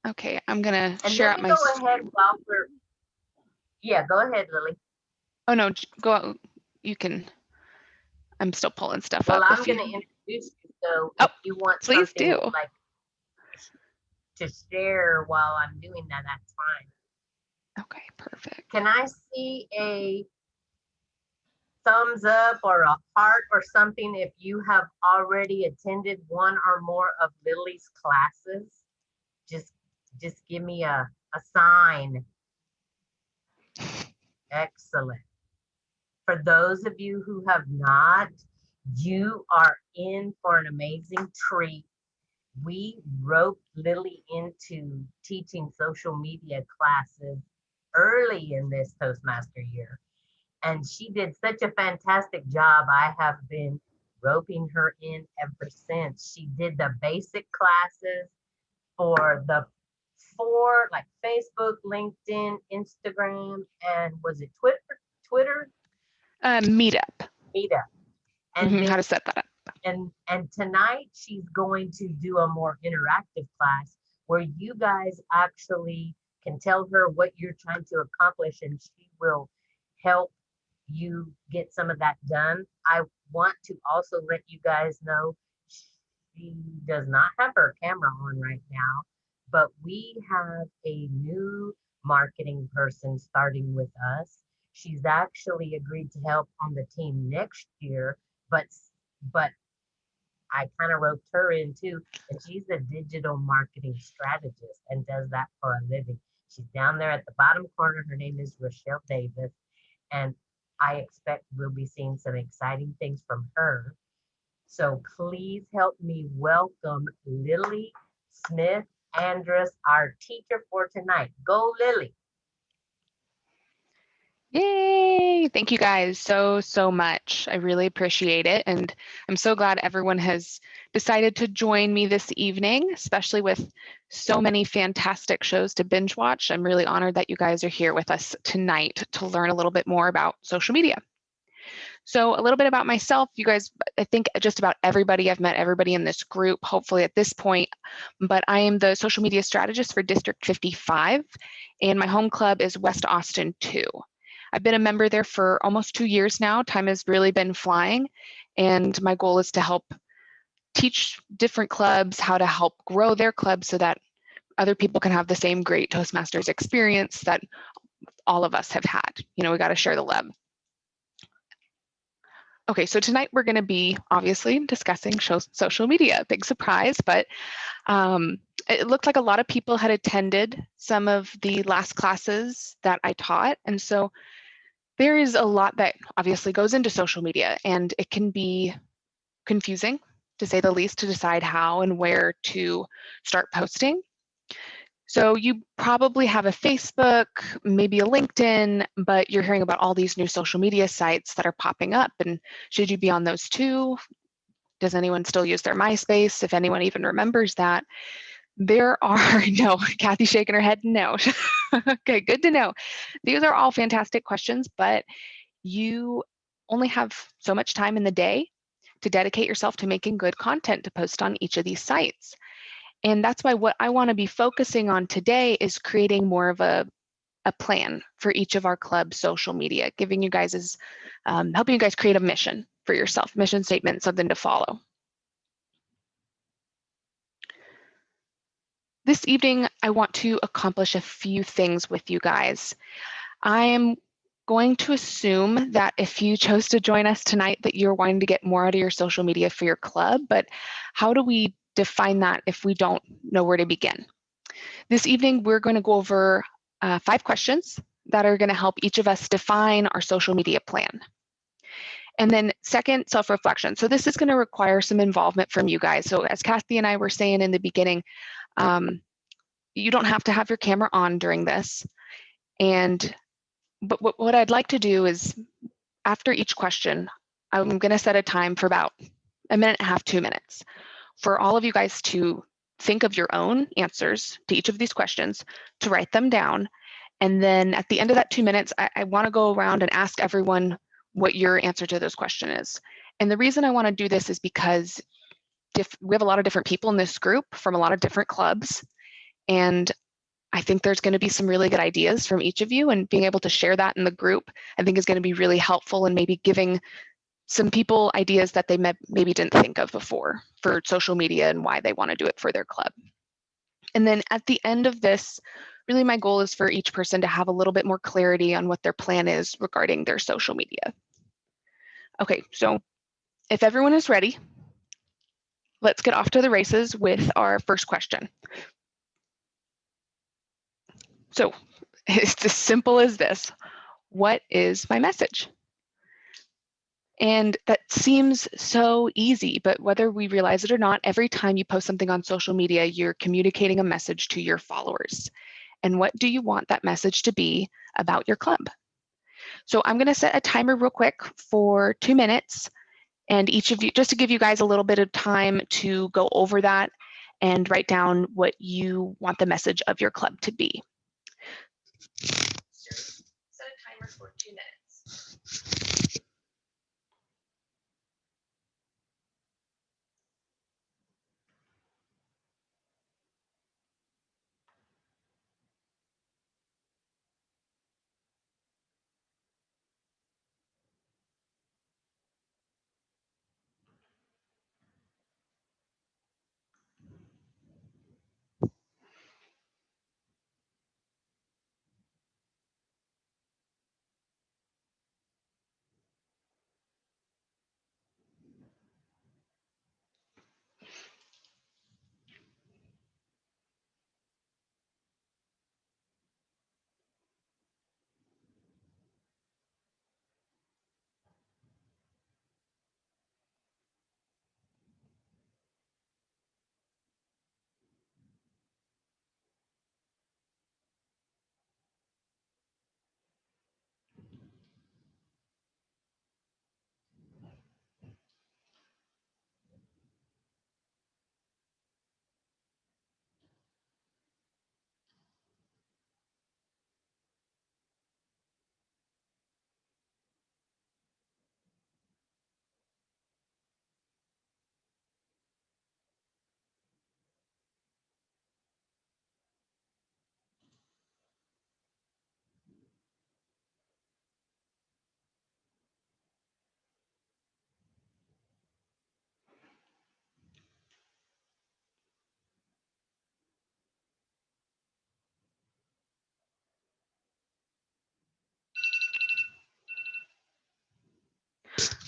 Okay, I'm gonna And share let out me my, go ahead while we're, yeah, go ahead, Lily. oh no, go out, you can, I'm still pulling stuff Well, up I'm if going to you, introduce you. So oh, if you want please something do. like to share while I'm doing that, that's fine. Okay, perfect. Can I see a thumbs up or a heart or something if you have already attended one or more of Lily's classes? Just just give me a sign. Excellent. For those of you who have not, you are in for an amazing treat. We roped Lily into teaching social media classes early in this Toastmaster year. And she did such a fantastic job. I have been roping her in ever since. She did the basic classes for the four, like Facebook, LinkedIn, Instagram, and was it Twitter? Twitter Meetup. Meetup. And then How to set that up. and tonight she's going to do a more interactive class where you guys actually can tell her what you're trying to accomplish and she will help you get some of that done. I want to also let you guys know she does not have her camera on right now, but we have a new marketing person starting with us. She's actually agreed to help on the team next year, but I kind of roped her in too, and she's a digital marketing strategist and does that for a living. She's down there at the bottom corner. Her name is Rochelle Davis, and I expect we'll be seeing some exciting things from her. So please help me welcome Lily Smith Andrus, our teacher for tonight. Go, Lily. Yay! Thank you guys so much. I really appreciate it. And I'm so glad everyone has decided to join me this evening, especially with so many fantastic shows to binge watch. I'm really honored that you guys are here with us tonight to learn a little bit more about social media. So a little bit about myself, you guys, I think just about everybody, I've met everybody in this group, hopefully at this point, but I am the social media strategist for District 55, and my home club is West Austin 2. I've been a member there for almost 2 years now. Time has really been flying, and my goal is to help teach different clubs how to help grow their clubs so that other people can have the same great Toastmasters experience that all of us have had. You know, we got to share the love. Okay, so tonight we're going to be obviously discussing social media. Big surprise, but it looked like a lot of people had attended some of the last classes that I taught. And so there is a lot that obviously goes into social media, and it can be confusing, to say the least, to decide how and where to start posting. So you probably have a Facebook, maybe a LinkedIn, but you're hearing about all these new social media sites that are popping up. And should you be on those too? Does anyone still use their MySpace? If anyone even remembers that, there are, no, Kathy shaking her head, no. Okay, good to know. These are all fantastic questions, but you only have so much time in the day to dedicate yourself to making good content to post on each of these sites. And that's why what I want to be focusing on today is creating more of a plan for each of our club's social media, giving you guys helping you guys create a mission for yourself, mission statement, something to follow. This evening, I want to accomplish a few things with you guys. I am going to assume that if you chose to join us tonight that you're wanting to get more out of your social media for your club, but how do we define that if we don't know where to begin? This evening, we're going to go over 5 questions that are going to help each of us define our social media plan. And then second, self-reflection. So this is going to require some involvement from you guys. So as Kathy and I were saying in the beginning, you don't have to have your camera on during this. But what I'd like to do is, after each question, I'm going to set a time for about 1.5 minutes, 2 minutes, for all of you guys to think of your own answers to each of these questions, to write them down. And then at the end of that 2 minutes, I want to go around and ask everyone what your answer to this question is. And the reason I want to do this is because we have a lot of different people in this group from a lot of different clubs. And I think there's going to be some really good ideas from each of you, and being able to share that in the group, I think is going to be really helpful, and maybe giving some people ideas that they maybe didn't think of before for social media and why they want to do it for their club. And then at the end of this, really my goal is for each person to have a little bit more clarity on what their plan is regarding their social media. Okay, so if everyone is ready, let's get off to the races with our first question. So it's as simple as this. What is my message? And that seems so easy, but whether we realize it or not, every time you post something on social media, you're communicating a message to your followers. And what do you want that message to be about your club? So I'm going to set a timer real quick for 2 minutes, and each of you, just to give you guys a little bit of time to go over that and write down what you want the message of your club to be. Set a timer for 2 minutes.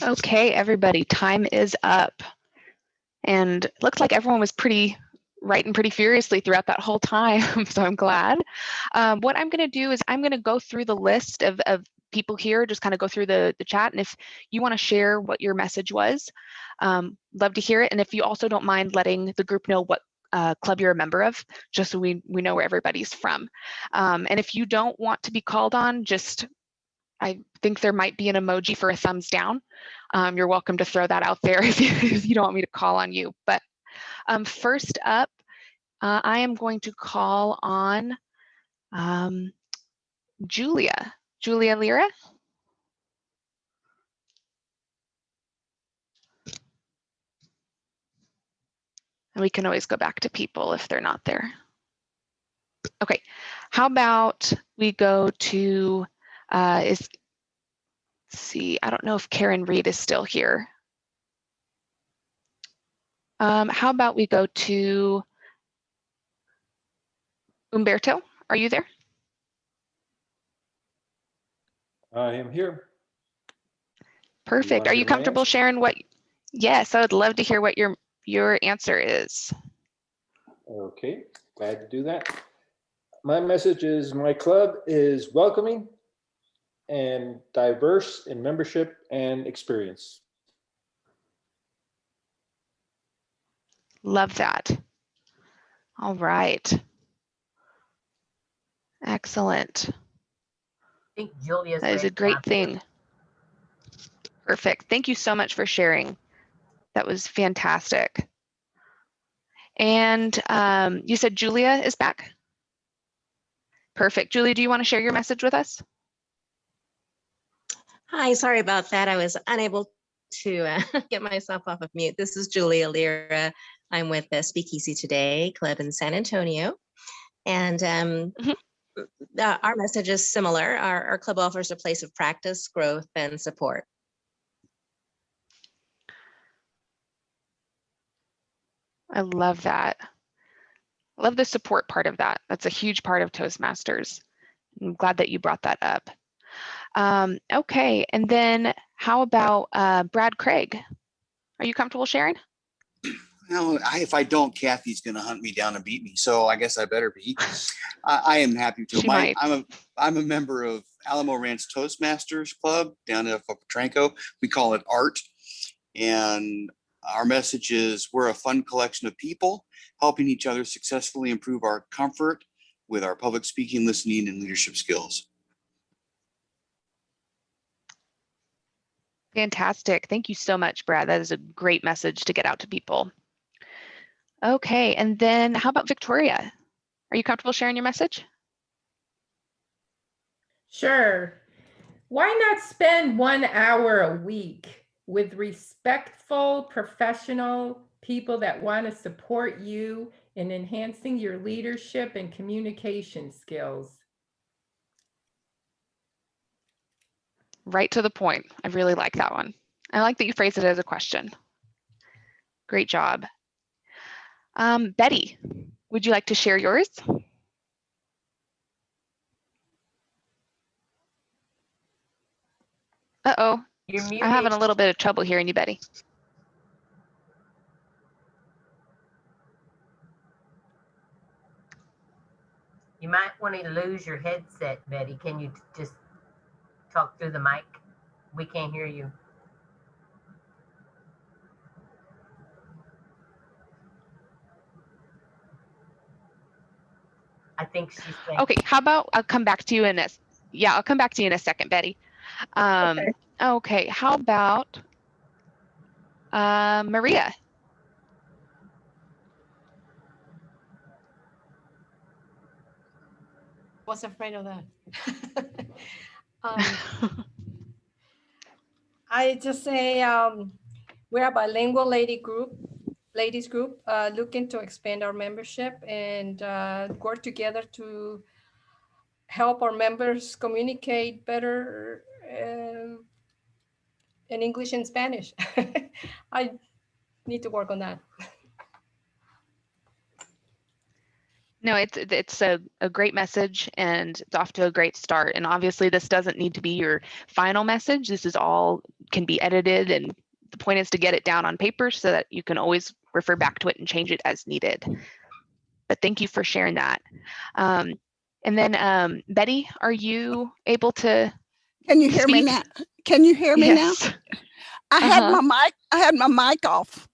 Okay, everybody, time is up. And it looks like everyone was writing pretty furiously throughout that whole time, so I'm glad. What I'm going to do is I'm going to go through the list of people here, just kind of go through the chat, and if you want to share what your message was, love to hear it. And if you also don't mind letting the group know what club you're a member of, just so we know where everybody's from. And if you don't want to be called on, I think there might be an emoji for a thumbs down. You're welcome to throw that out there if you don't want me to call on you. But first up, I am going to call on Julia. Julia Lira. And we can always go back to people if they're not there. Okay, how about we go to, let's see, I don't know if Karen Reed is still here. How about we go to Umberto? Are you there? I am here. Perfect. Are you comfortable sharing what? Yes, I would love to hear what your answer is. Okay, glad to do that. My message is my club is welcoming and diverse in membership and experience. Love that. All right. Excellent. I think Julia's That is a great thing. Perfect. Thank you so much for sharing. That was fantastic. And you said Julia is back? Perfect. Julia, do you want to share your message with us? Hi, sorry about that. I was unable to get myself off of mute. This is Julia Lira. I'm with the Speakeasy Today Club in San Antonio. And our message is similar. Our club offers a place of practice, growth, and support. I love that. I love the support part of that. That's a huge part of Toastmasters. I'm glad that you brought that up. Okay, and then how about Brad Craig? Are you comfortable sharing? Well, if I don't, Kathy's going to hunt me down and beat me. So I guess I better be. I am happy to. She might. I'm a member of Alamo Ranch Toastmasters Club down in Potranco. We call it ART. And our message is we're a fun collection of people helping each other successfully improve our comfort with our public speaking, listening, and leadership skills. Fantastic. Thank you so much, Brad. That is a great message to get out to people. Okay, and then how about Victoria? Are you comfortable sharing your message? Sure. Why not spend 1 hour a week with respectful, professional people that want to support you in enhancing your leadership and communication skills? Right to the point. I really like that one. I like that you phrased it as a question. Great job. Betty, would you like to share yours? Uh-oh, You're muted. I'm having a little bit of trouble hearing you, Betty. You might want to lose your headset, Betty. Can you just talk through the mic? We can't hear you. I think she's saying. Okay, how about I'll come back to you in a, I'll come back to you in a second, Betty. Okay, how about Maria? Was afraid of that. I just say we're a bilingual ladies group looking to expand our membership and work together to help our members communicate better in English and Spanish. I need to work on that. No, it's a great message and it's off to a great start. And obviously this doesn't need to be your final message. This is all can be edited, and the point is to get it down on paper so that you can always refer back to it and change it as needed. But thank you for sharing that. And then Betty, are you able to Can you hear me speak? now? Can you hear me Yes. now? I had my mic off.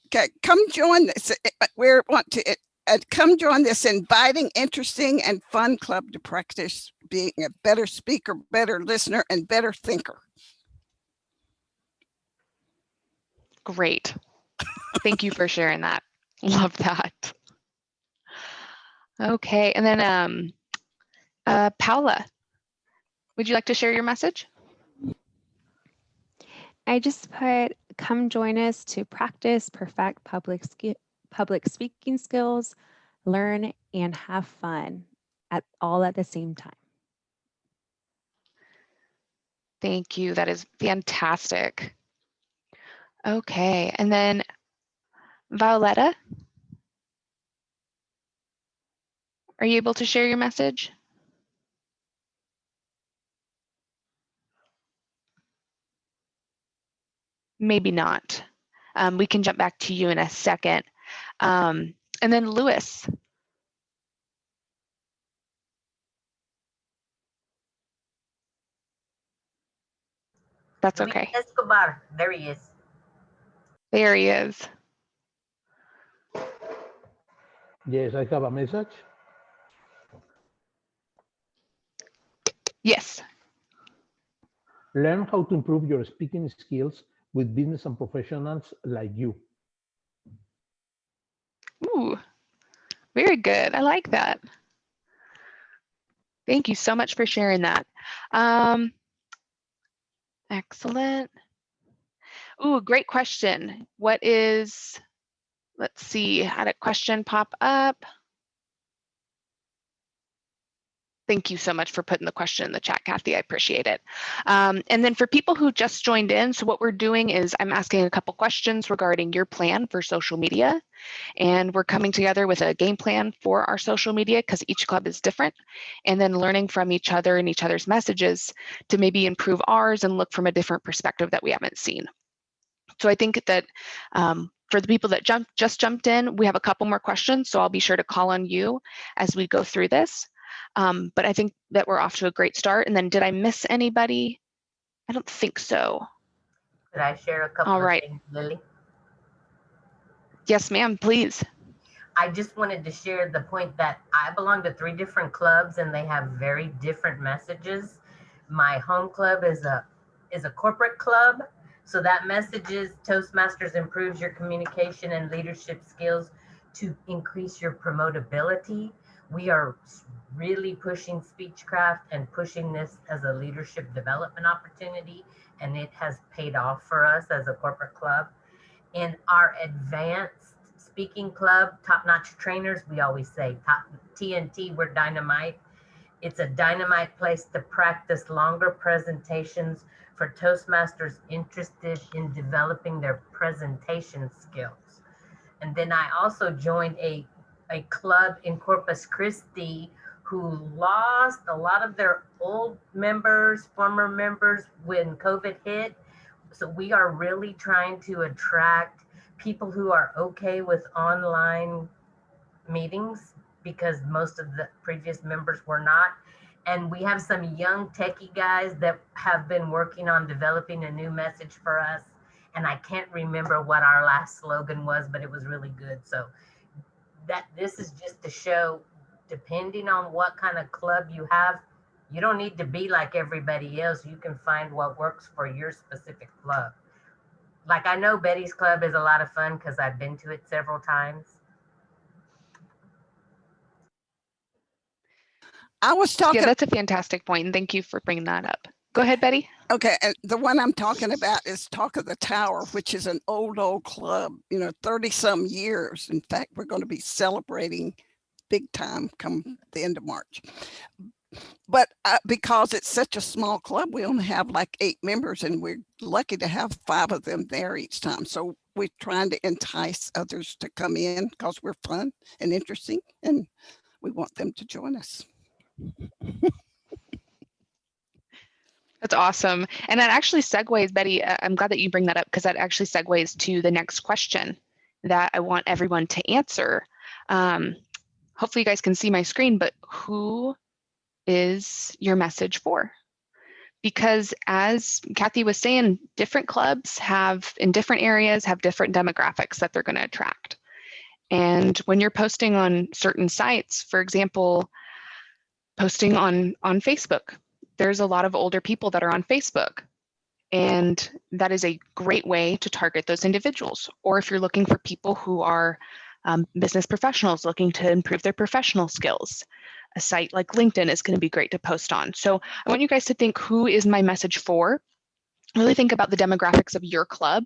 Okay, come join this. Come join this inviting, interesting, and fun club to practice being a better speaker, better listener, and better thinker. Great. Thank you for sharing that. Love that. Okay, and then Paula, would you like to share your message? I just put, come join us to practice, perfect public speaking skills, learn, and have fun all at the same time. Thank you. That is fantastic. Okay, and then Violetta, are you able to share your message? Maybe not. We can jump back to you in a second. And then Lewis. That's okay. Escobar, there he is. There he is. Yes, I have a message. Yes. Learn how to improve your speaking skills with business and professionals like you. Ooh, very good. I like that. Thank you so much for sharing that. Excellent. Ooh, great question. What is let's see, had a question pop up. Thank you so much for putting the question in the chat, Kathy. I appreciate it. And then for people who just joined in, so what we're doing is I'm asking a couple questions regarding your plan for social media. And we're coming together with a game plan for our social media because each club is different. And then learning from each other and each other's messages to maybe improve ours and look from a different perspective that we haven't seen. So I think that for the people that just jumped in, we have a couple more questions. So I'll be sure to call on you as we go through this. But I think that we're off to a great start. And then did I miss anybody? I don't think so. Could I share a couple All right. of things, Lily? Yes, ma'am, please. I just wanted to share the point that I belong to 3 different clubs and they have very different messages. My home club is a corporate club. So that message is Toastmasters improves your communication and leadership skills to increase your promotability. We are really pushing Speechcraft and pushing this as a leadership development opportunity, and it has paid off for us as a corporate club. In our advanced speaking club, top-notch trainers, we always say top TNT, we're dynamite. It's a dynamite place to practice longer presentations for Toastmasters interested in developing their presentation skills. And then I also joined a club in Corpus Christi who lost a lot of their old members, former members when COVID hit. So we are really trying to attract people who are okay with online meetings because most of the previous members were not. And we have some young techie guys that have been working on developing a new message for us. And I can't remember what our last slogan was, but it was really good. So that this is just to show, depending on what kind of club you have, you don't need to be like everybody else. You can find what works for your specific club. Like I know Betty's Club is a lot of fun because I've been to it several times. I was talking. Yeah, that's a fantastic point, and thank you for bringing that up. Go ahead, Betty. Okay, and the one I'm talking about is Talk of the Tower, which is an old club, 30 some years. In fact, we're going to be celebrating big time come the end of March. But because it's such a small club, we only have like 8 members and we're lucky to have 5 of them there each time. So we're trying to entice others to come in because we're fun and interesting and we want them to join us. That's awesome. And that actually segues, Betty, I'm glad that you bring that up because that actually segues to the next question that I want everyone to answer. Hopefully you guys can see my screen, but who is your message for? Because as Kathy was saying, different clubs in different areas have different demographics that they're going to attract. And when you're posting on certain sites, for example, posting on Facebook, there's a lot of older people that are on Facebook. And that is a great way to target those individuals. Or if you're looking for people who are business professionals looking to improve their professional skills, a site like LinkedIn is going to be great to post on. So I want you guys to think, who is my message for? Really think about the demographics of your club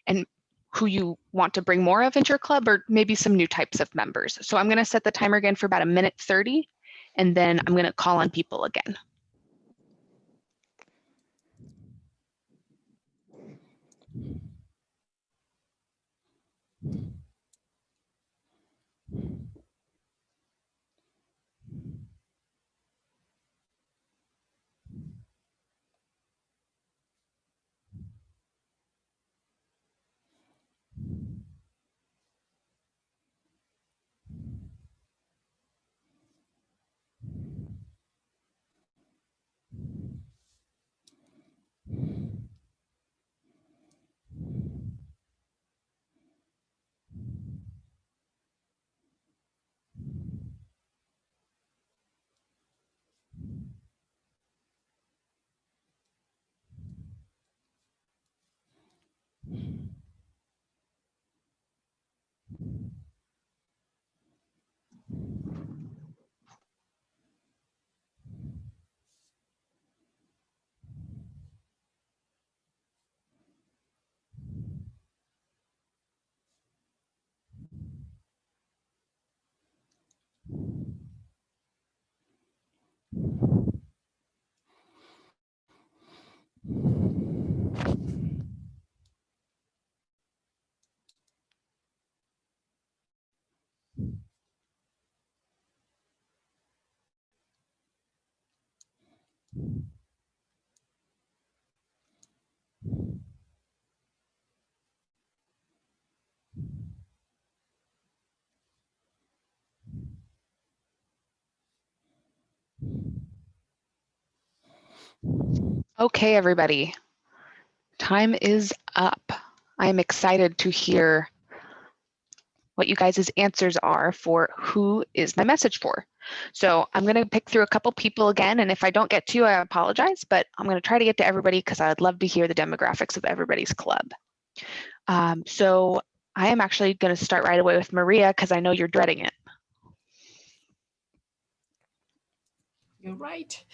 and who you want to bring more of into your club, or maybe some new types of members. So I'm going to set the timer again for about 1:30, and then I'm going to call on people again. Okay, everybody, time is up. I'm excited to hear what you guys' answers are for who is my message for. So I'm going to pick through a couple people again, and if I don't get to you, I apologize, but I'm going to try to get to everybody because I'd love to hear the demographics of everybody's club. So I am actually going to start right away with Maria because I know you're dreading it. You're right.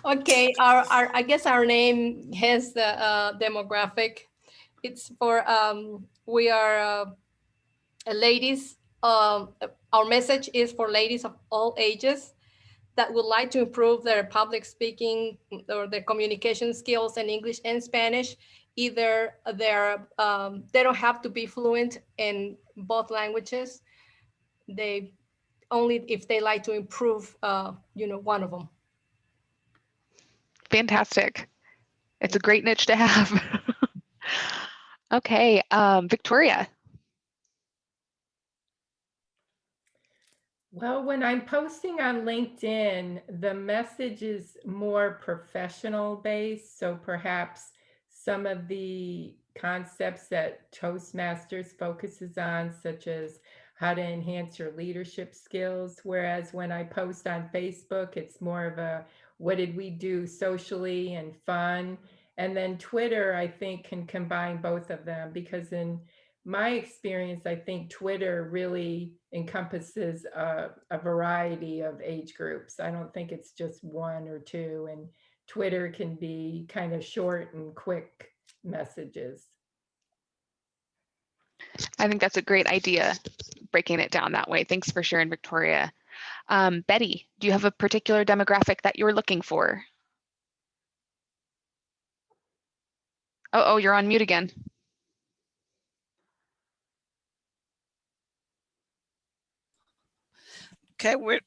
Okay, I guess our name has the demographic. It's for we are ladies. Our message is for ladies of all ages that would like to improve their public speaking or their communication skills in English and Spanish. Either they don't have to be fluent in both languages. They only if they like to improve, one of them. Fantastic. It's a great niche to have. Okay, Victoria. Well, when I'm posting on LinkedIn, the message is more professional based. So perhaps some of the concepts that Toastmasters focuses on, such as how to enhance your leadership skills. Whereas when I post on Facebook, it's more of a what did we do socially and fun. And then Twitter, I think, can combine both of them because in my experience, I think Twitter really encompasses a variety of age groups. I don't think it's just one or two, and Twitter can be kind of short and quick messages. I think that's a great idea, breaking it down that way. Thanks for sharing, Victoria. Betty, do you have a particular demographic that you're looking for? Oh, you're on mute again. Okay, we're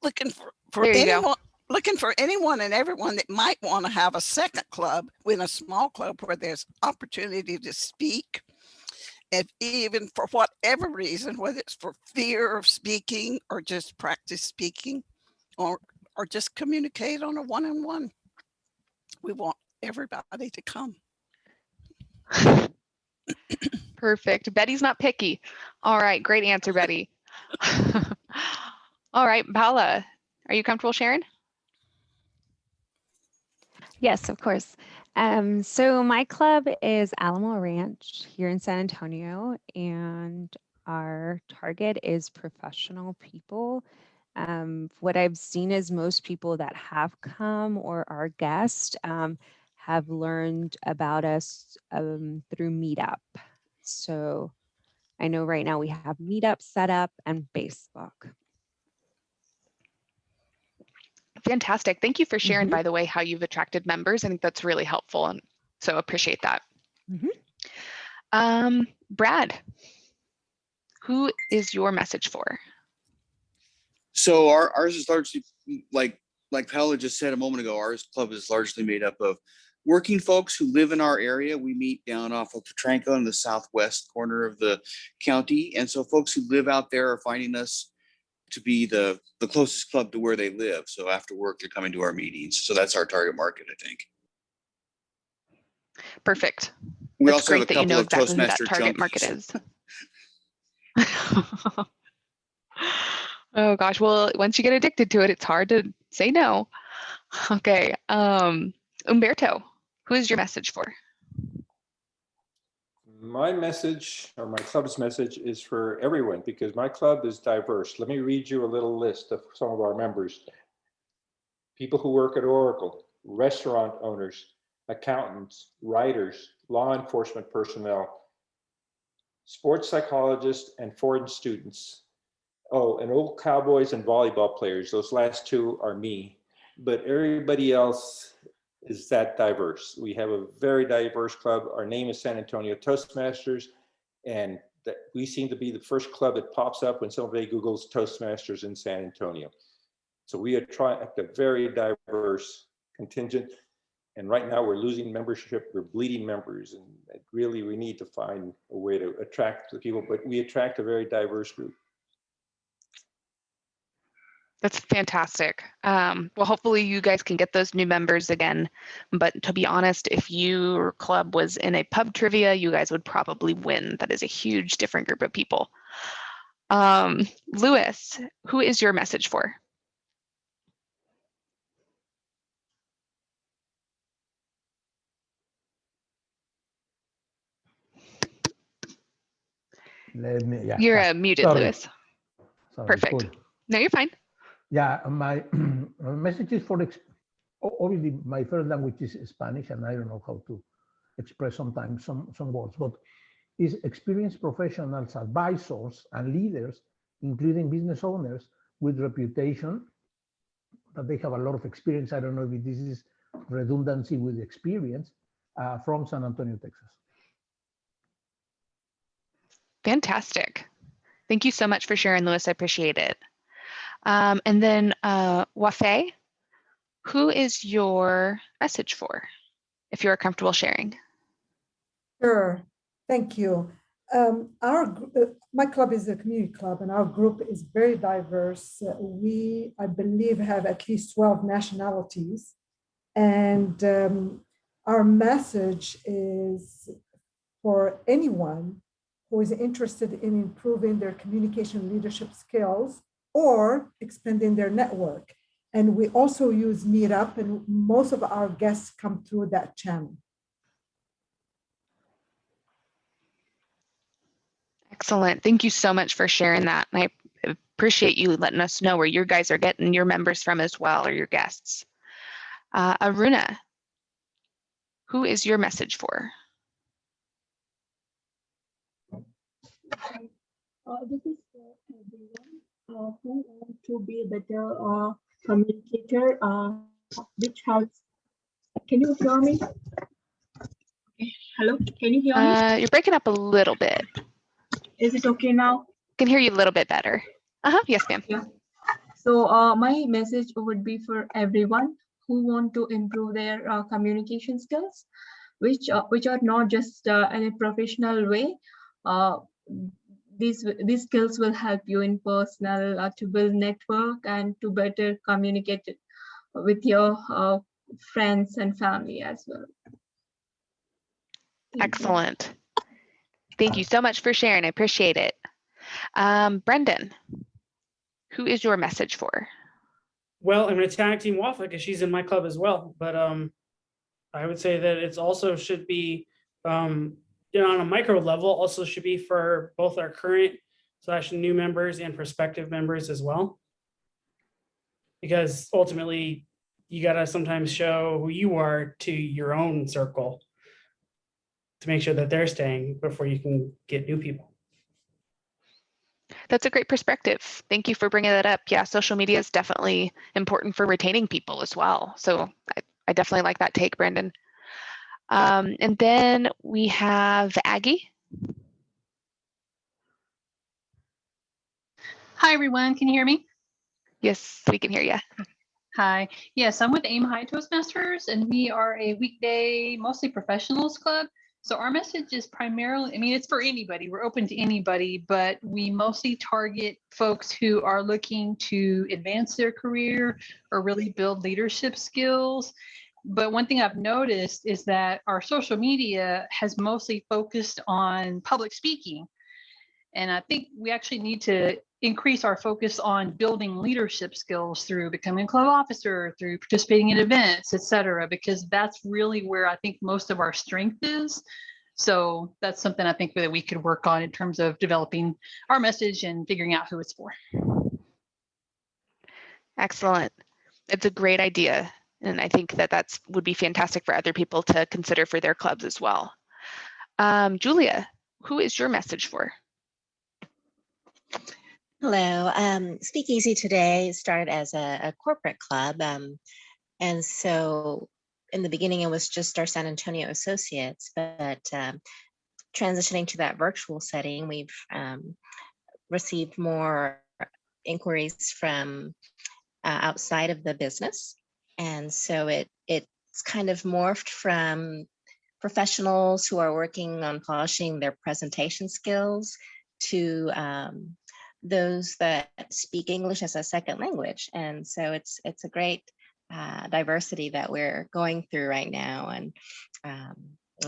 looking for There you go. anyone, looking for anyone and everyone that might want to have a second club in a small club where there's opportunity to speak. If even for whatever reason, whether it's for fear of speaking or just practice speaking or just communicate on a one-on-one. We want everybody to come. Perfect. Betty's not picky. All right, great answer, Betty. All right, Paula, are you comfortable sharing? Yes, of course. So my club is Alamo Ranch here in San Antonio, and our target is professional people. What I've seen is most people that have come or are guests have learned about us through Meetup. So I know right now we have Meetup set up and Facebook. Fantastic. Thank you for sharing, by the way, how you've attracted members. I think that's really helpful, and so appreciate that. Brad, who is your message for? So ours is largely like Paola just said a moment ago, ours club is largely made up of working folks who live in our area. We meet down off of Petranco in the southwest corner of the county. And so folks who live out there are finding us to be the closest club to where they live. So after work, they're coming to our meetings. So that's our target market, I think. Perfect. We That's also have a great that you know couple of exactly who that Toastmaster target market junkies. is. Oh gosh, well, once you get addicted to it, it's hard to say no. Okay, Umberto, who is your message for? My message, or my club's message, is for everyone because my club is diverse. Let me read you a little list of some of our members. People who work at Oracle, restaurant owners, accountants, writers, law enforcement personnel, sports psychologists, and foreign students. Oh, and old cowboys and volleyball players. Those last two are me, but everybody else is that diverse. We have a very diverse club. Our name is San Antonio Toastmasters, and that we seem to be the first club that pops up when somebody Googles Toastmasters in San Antonio. So we attract a very diverse contingent. And right now we're losing membership, we're bleeding members, and really we need to find a way to attract the people, but we attract a very diverse group. That's fantastic. Well, hopefully you guys can get those new members again. But to be honest, if your club was in a pub trivia, you guys would probably win. That is a huge different group of people. Lewis, who is your message for? You're muted, Sorry. Lewis. Sorry, Perfect. cool. No, you're fine. Yeah, my message is for, obviously my first language is Spanish and I don't know how to express sometimes some words, but is experienced professionals, advisors and leaders, including business owners with reputation, that they have a lot of experience. I don't know if this is redundancy with experience, from San Antonio, Texas. Fantastic. Thank you so much for sharing, Lewis. I appreciate it. And then Wafay, who is your message for, if you're comfortable sharing? Sure, thank you. My club is a community club and our group is very diverse. We, I believe, have at least 12 nationalities. And our message is for anyone who is interested in improving their communication leadership skills or expanding their network. And we also use Meetup, and most of our guests come through that channel. Excellent. Thank you so much for sharing that. And I appreciate you letting us know where your guys are getting your members from as well, or your guests. Aruna, who is your message for? This is for everyone who wants to be a better communicator, which helps. Can you hear me? Okay. Hello, can you hear me? You're breaking up a little bit. Is it okay now? Can hear you a little bit better. Yes, ma'am. Yeah. So my message would be for everyone who want to improve their communication skills, which are not just in a professional way. These skills will help you in personal to build network and to better communicate with your friends and family as well. Excellent. Thank you so much for sharing. I appreciate it. Brendan, who is your message for? Well, I'm going to tag team Wafa because she's in my club as well. But I would say that it's also should be on a micro level, also should be for both our current / new members and prospective members as well. Because ultimately, you got to sometimes show who you are to your own circle to make sure that they're staying before you can get new people. That's a great perspective. Thank you for bringing that up. Yeah, social media is definitely important for retaining people as well. So I definitely like that take, Brendan. And then we have Aggie. Hi, everyone. Can you hear me? Yes, we can hear you. Hi. Yes, I'm with Aim High Toastmasters, and we are a weekday, mostly professionals club. So our message is primarily, I mean, it's for anybody. We're open to anybody, but we mostly target folks who are looking to advance their career or really build leadership skills. But one thing I've noticed is that our social media has mostly focused on public speaking. And I think we actually need to increase our focus on building leadership skills through becoming a club officer, through participating in events, et cetera, because that's really where I think most of our strength is. So that's something I think that we could work on in terms of developing our message and figuring out who it's for. Excellent. It's a great idea. And I think that would be fantastic for other people to consider for their clubs as well. Julia, who is your message for? Hello. Speakeasy today started as a corporate club. And so in the beginning, it was just our San Antonio associates, but transitioning to that virtual setting, we've received more inquiries from outside of the business. And so it's kind of morphed from professionals who are working on polishing their presentation skills to those that speak English as a second language. And so it's a great diversity that we're going through right now. And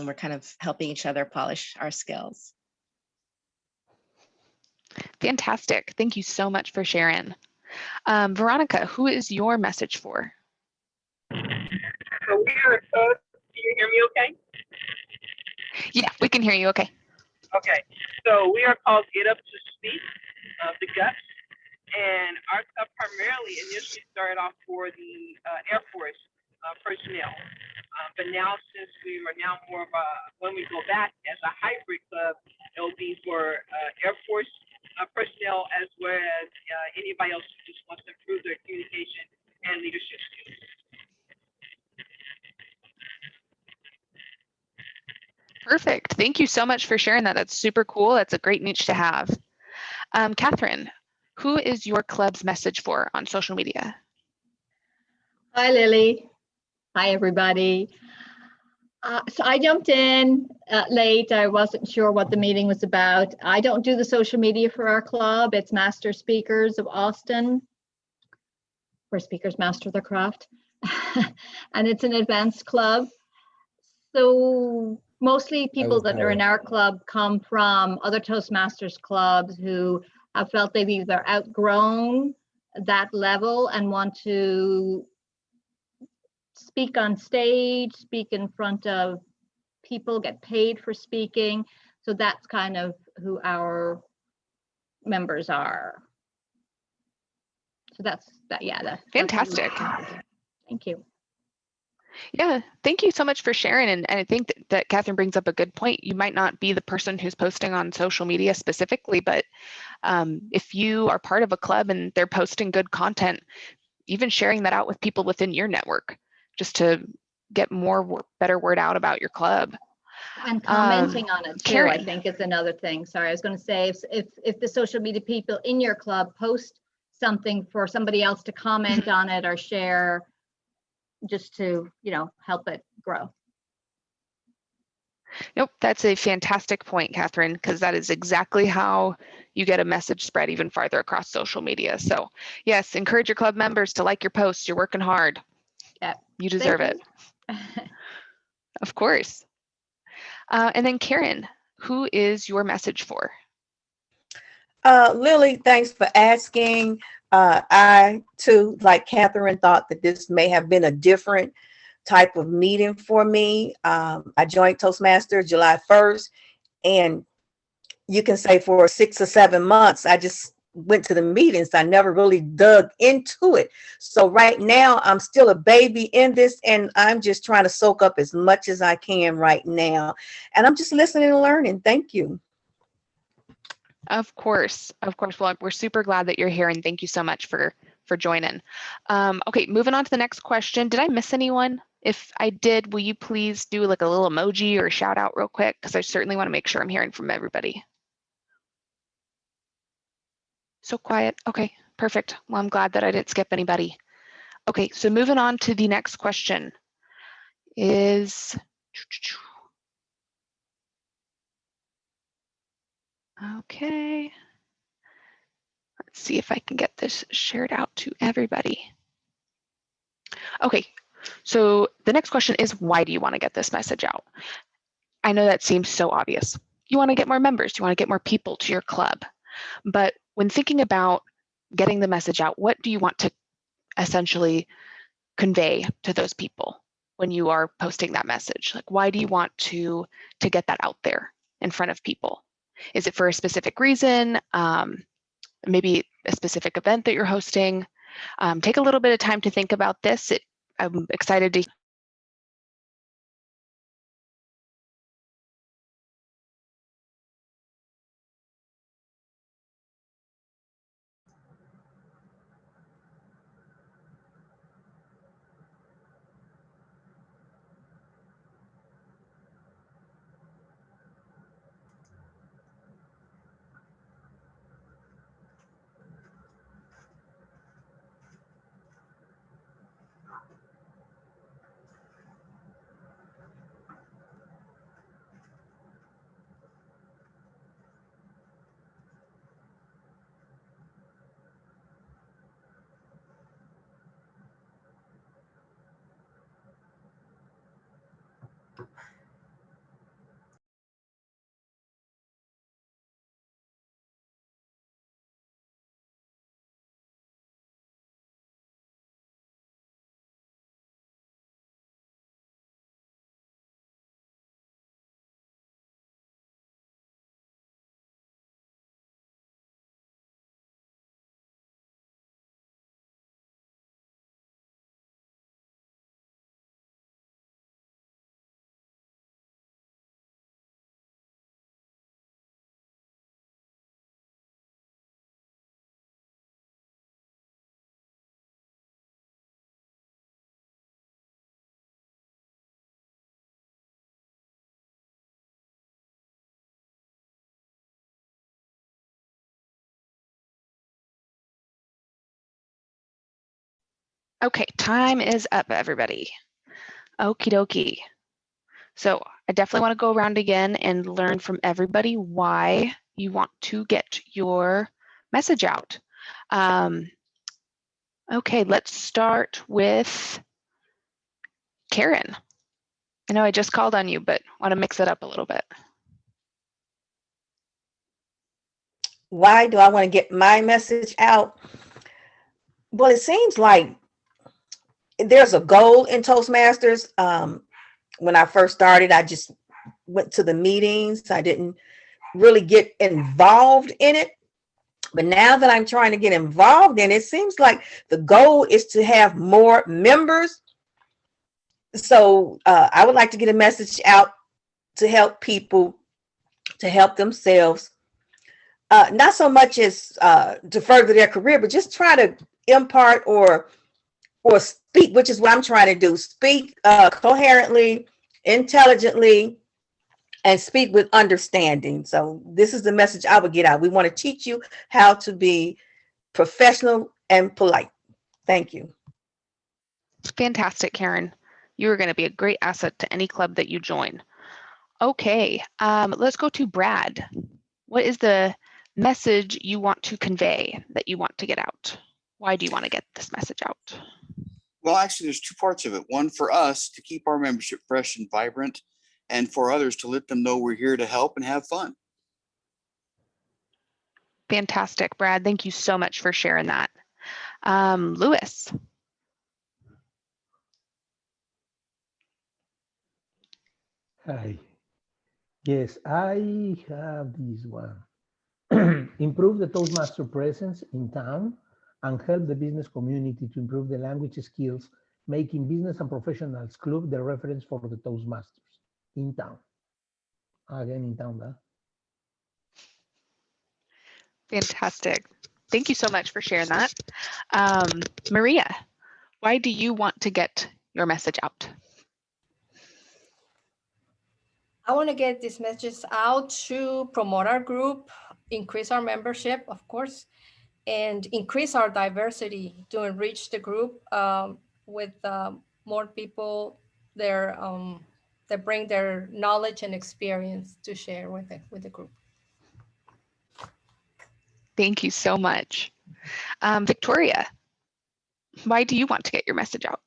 we're kind of helping each other polish our skills. Fantastic. Thank you so much for sharing. Veronica, who is your message for? So we are, can you hear me okay? Yeah, we can hear you. Okay. Okay. So we are called Get Up to Speak, the GUTS. And our club primarily initially started off for the Air Force personnel. But now since we are now more of a, when we go back as a hybrid club, it will be for Air Force personnel as well as anybody else who just wants to improve their communication and leadership skills. Perfect. Thank you so much for sharing that. That's super cool. That's a great niche to have. Catherine, who is your club's message for on social media? Hi, Lily. Hi, everybody. So I jumped in late. I wasn't sure what the meeting was about. I don't do the social media for our club. It's Master Speakers of Austin, where speakers master their craft. And it's an advanced club. So mostly people that are in our club come from other Toastmasters clubs who have felt they've either outgrown that level and want to speak on stage, speak in front of people, get paid for speaking. So that's kind of who our members are. So that's that. Yeah, that's fantastic. Thank you. Yeah, thank you so much for sharing. And I think that Catherine brings up a good point. You might not be the person who's posting on social media specifically, but if you are part of a club and they're posting good content, even sharing that out with people within your network, just to get better word out about your club. And commenting on it too, Karen. I think is another thing. Sorry, I was going to say if the social media people in your club post something for somebody else to comment on it or share, just to, help it grow. Nope, that's a fantastic point, Catherine, because that is exactly how you get a message spread even farther across social media. So yes, encourage your club members to like your posts. You're working hard. Yeah, you deserve it. Of course. And then Karen, who is your message for? Lily, thanks for asking. I too, like Catherine, thought that this may have been a different type of meeting for me. I joined Toastmasters July 1st, and you can say for 6 or 7 months, I just went to the meetings. I never really dug into it. So right now I'm still a baby in this, and I'm just trying to soak up as much as I can right now. And I'm just listening and learning. Thank you. Of course. Well, we're super glad that you're here, and thank you so much for joining. Okay, moving on to the next question. Did I miss anyone? If I did, will you please do like a little emoji or shout out real quick? Because I certainly want to make sure I'm hearing from everybody. So quiet. Okay, perfect. Well, I'm glad that I didn't skip anybody. Okay, so moving on to the next question is, okay. Let's see if I can get this shared out to everybody. Okay, so the next question is, why do you want to get this message out? I know that seems so obvious. You want to get more members, you want to get more people to your club. But when thinking about getting the message out, what do you want to essentially convey to those people when you are posting that message? Like, why do you want to get that out there in front of people? Is it for a specific reason? Maybe a specific event that you're hosting? Take a little bit of time to think about this. I'm excited to Okay, time is up, everybody. Okie dokie. So I definitely want to go around again and learn from everybody why you want to get your message out. Okay, let's start with Karen. I know I just called on you, but want to mix it up a little bit. Why do I want to get my message out? Well, it seems like there's a goal in Toastmasters. When I first started, I just went to the meetings. I didn't really get involved in it. But now that I'm trying to get involved in it, it seems like the goal is to have more members. So I would like to get a message out to help people, to help themselves. Not so much as to further their career, but just try to impart or speak, which is what I'm trying to do. Speak coherently, intelligently, and speak with understanding. So this is the message I would get out. We want to teach you how to be professional and polite. Thank you. Fantastic, Karen. You are going to be a great asset to any club that you join. Okay, let's go to Brad. What is the message you want to convey, that you want to get out? Why do you want to get this message out? Well, actually, there's two parts of it. One for us to keep our membership fresh and vibrant, and for others to let them know we're here to help and have fun. Fantastic, Brad. Thank you so much for sharing that. Lewis. Hi. Yes, I have this one. Improve the Toastmaster presence in town and help the business community to improve the language skills, making Business and Professionals Club the reference for the Toastmasters in town. Again, in town, huh? Fantastic. Thank you so much for sharing that. Maria, why do you want to get your message out? I want to get this message out to promote our group, increase our membership, of course, and increase our diversity to enrich the group with more people there that bring their knowledge and experience to share with the group. Thank you so much. Victoria, why do you want to get your message out?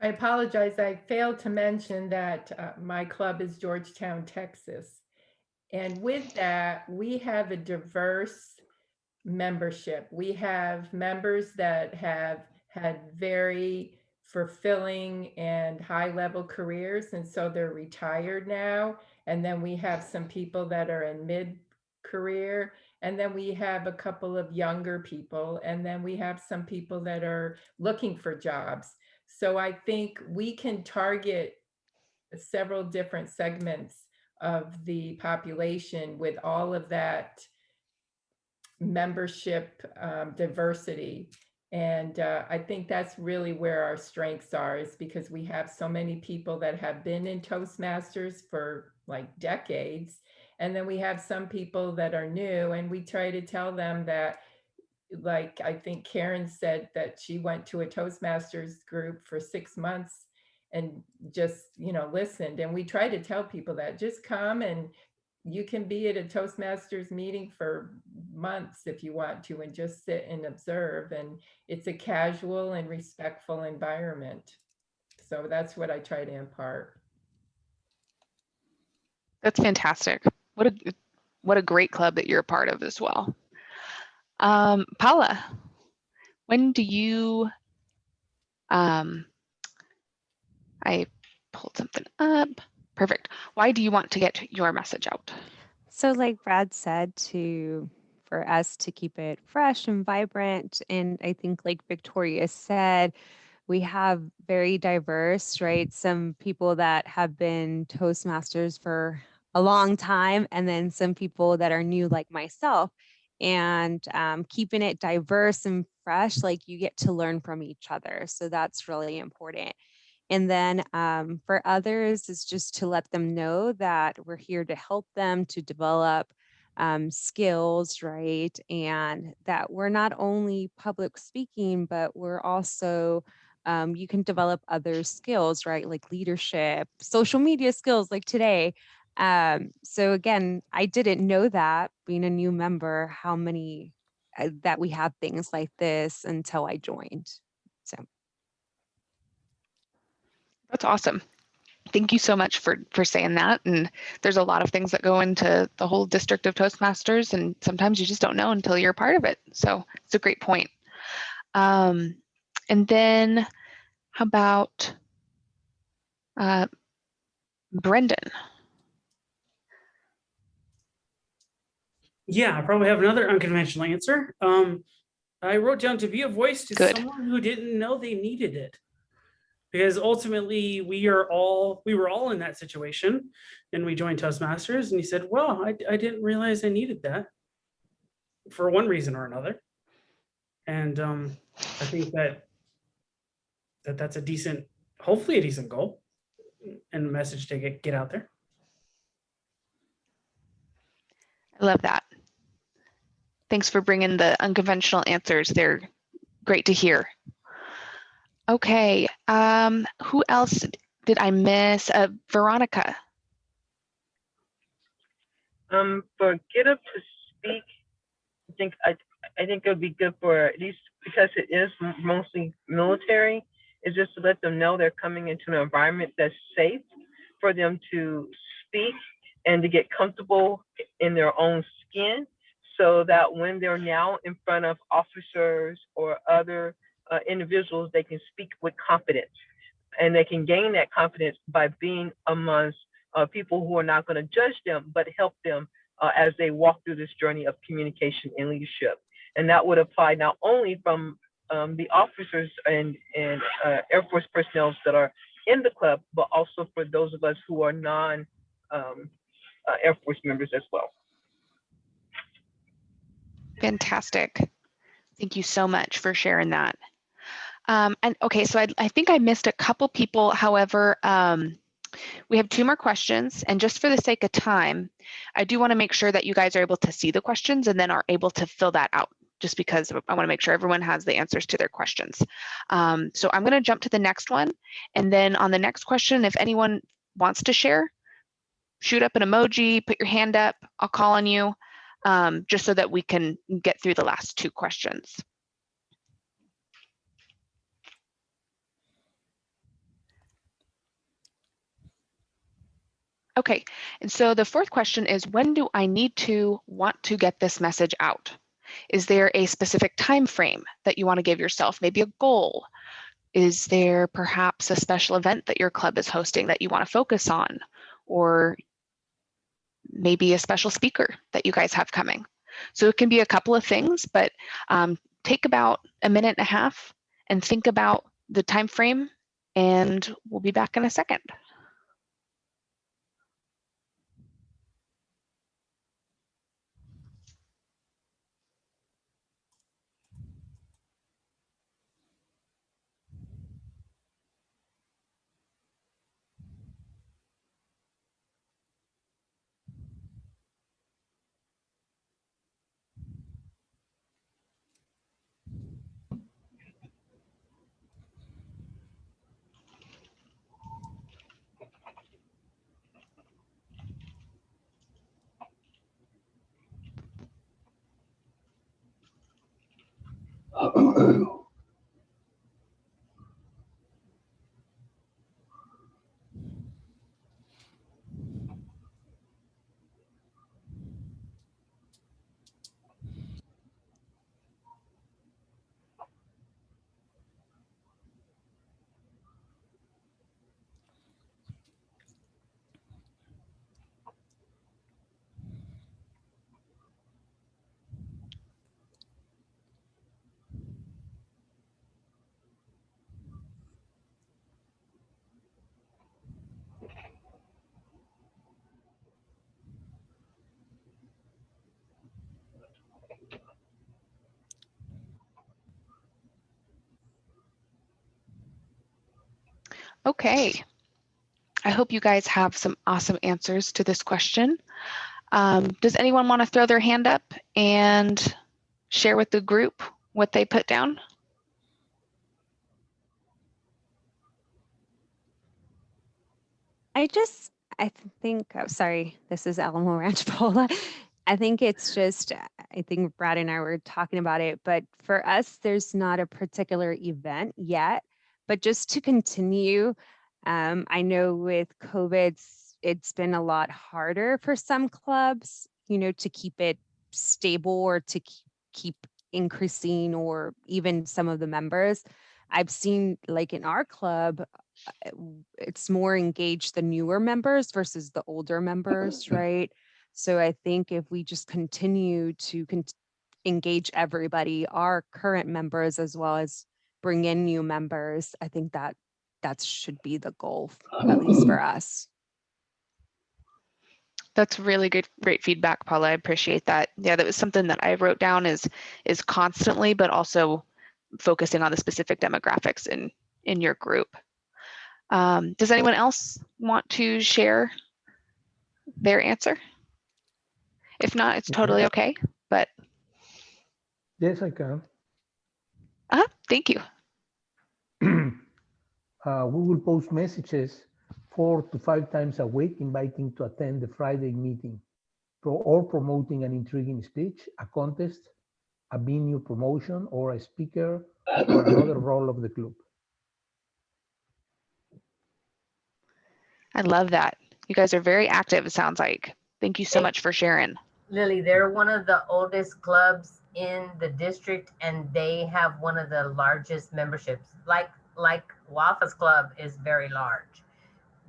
I apologize. I failed to mention that my club is Georgetown, Texas. And with that, we have a diverse membership. We have members that have had very fulfilling and high-level careers, and so they're retired now. And then we have some people that are in mid-career, and then we have a couple of younger people, and then we have some people that are looking for jobs. So I think we can target several different segments of the population with all of that membership diversity. And I think that's really where our strengths are, is because we have so many people that have been in Toastmasters for like decades. And then we have some people that are new, and we try to tell them that, like, I think Karen said that she went to a Toastmasters group for 6 months and just, listened. And we try to tell people that just come, and you can be at a Toastmasters meeting for months if you want to, and just sit and observe. And it's a casual and respectful environment. So that's what I try to impart. That's fantastic. What a great club that you're a part of as well. Paula, when do you, I pulled something up. Perfect. Why do you want to get your message out? So like Brad said, for us to keep it fresh and vibrant, and I think like Victoria said, we have very diverse, right? Some people that have been Toastmasters for a long time, and then some people that are new like myself. And keeping it diverse and fresh, like you get to learn from each other. So that's really important. And then for others, it's just to let them know that we're here to help them to develop skills, right? And that we're not only public speaking, but we're also, you can develop other skills, right? Like leadership, social media skills like today. So again, I didn't know that being a new member, how many that we have things like this until I joined. So That's awesome. Thank you so much for saying that. And there's a lot of things that go into the whole district of Toastmasters, and sometimes you just don't know until you're a part of it. So it's a great point. And then how about Brendan? Yeah, I probably have another unconventional answer. I wrote down to be a voice to Good. someone who didn't know they needed it. Because ultimately we were all in that situation, and we joined Toastmasters, and he said, well, I didn't realize I needed that for one reason or another. And I think that's a decent, hopefully a decent goal and message to get out there. I love that. Thanks for bringing the unconventional answers. They're great to hear. Okay, who else did I miss? Veronica. For Get Up to Speak, I think it would be good for, at least because it is mostly military, is just to let them know they're coming into an environment that's safe for them to speak and to get comfortable in their own skin, so that when they're now in front of officers or other individuals, they can speak with confidence. And they can gain that confidence by being amongst people who are not going to judge them, but help them as they walk through this journey of communication and leadership. And that would apply not only from the officers and Air Force personnel that are in the club, but also for those of us who are non Air Force members as well. Fantastic. Thank you so much for sharing that. And okay, so I think I missed a couple people. However, we have 2 more questions, and just for the sake of time, I do want to make sure that you guys are able to see the questions and then are able to fill that out, just because I want to make sure everyone has the answers to their questions. So I'm going to jump to the next one, and then on the next question, if anyone wants to share, shoot up an emoji, put your hand up, I'll call on you, just so that we can get through the last 2 questions. Okay, and so the 4th question is, when do I want to get this message out? Is there a specific time frame that you want to give yourself, maybe a goal? Is there perhaps a special event that your club is hosting that you want to focus on? Or maybe a special speaker that you guys have coming? So it can be a couple of things, but take about a minute and a half and think about the time frame, and we'll be back in a second. Okay, I hope you guys have some awesome answers to this question. Does anyone want to throw their hand up and share with the group what they put down? I think, oh, sorry, this is Alamo Ranch Paula. I think it's just, I think Brad and I were talking about it, but for us, there's not a particular event yet, but just to continue, I know with COVID, it's been a lot harder for some clubs, you know, to keep it stable or to keep increasing, or even some of the members. I've seen, like in our club, it's more engaged the newer members versus the older members, right? So I think if we just continue to engage everybody, our current members, as well as bring in new members, I think that should be the goal, at least for us. That's really good, great feedback, Paula. I appreciate that. Yeah, that was something that I wrote down is constantly, but also focusing on the specific demographics in your group. Does anyone else want to share their answer? If not, it's totally okay, but. Yes, I can. Thank you. We will post messages 4 to 5 times a week inviting to attend the Friday meeting, or promoting an intriguing speech, a contest, a venue promotion, or a speaker, or another role of the club. I love that. You guys are very active, it sounds like. Thank you so much for sharing. Lily, they're one of the oldest clubs in the district, and they have one of the largest memberships. Like Wafa's club is very large.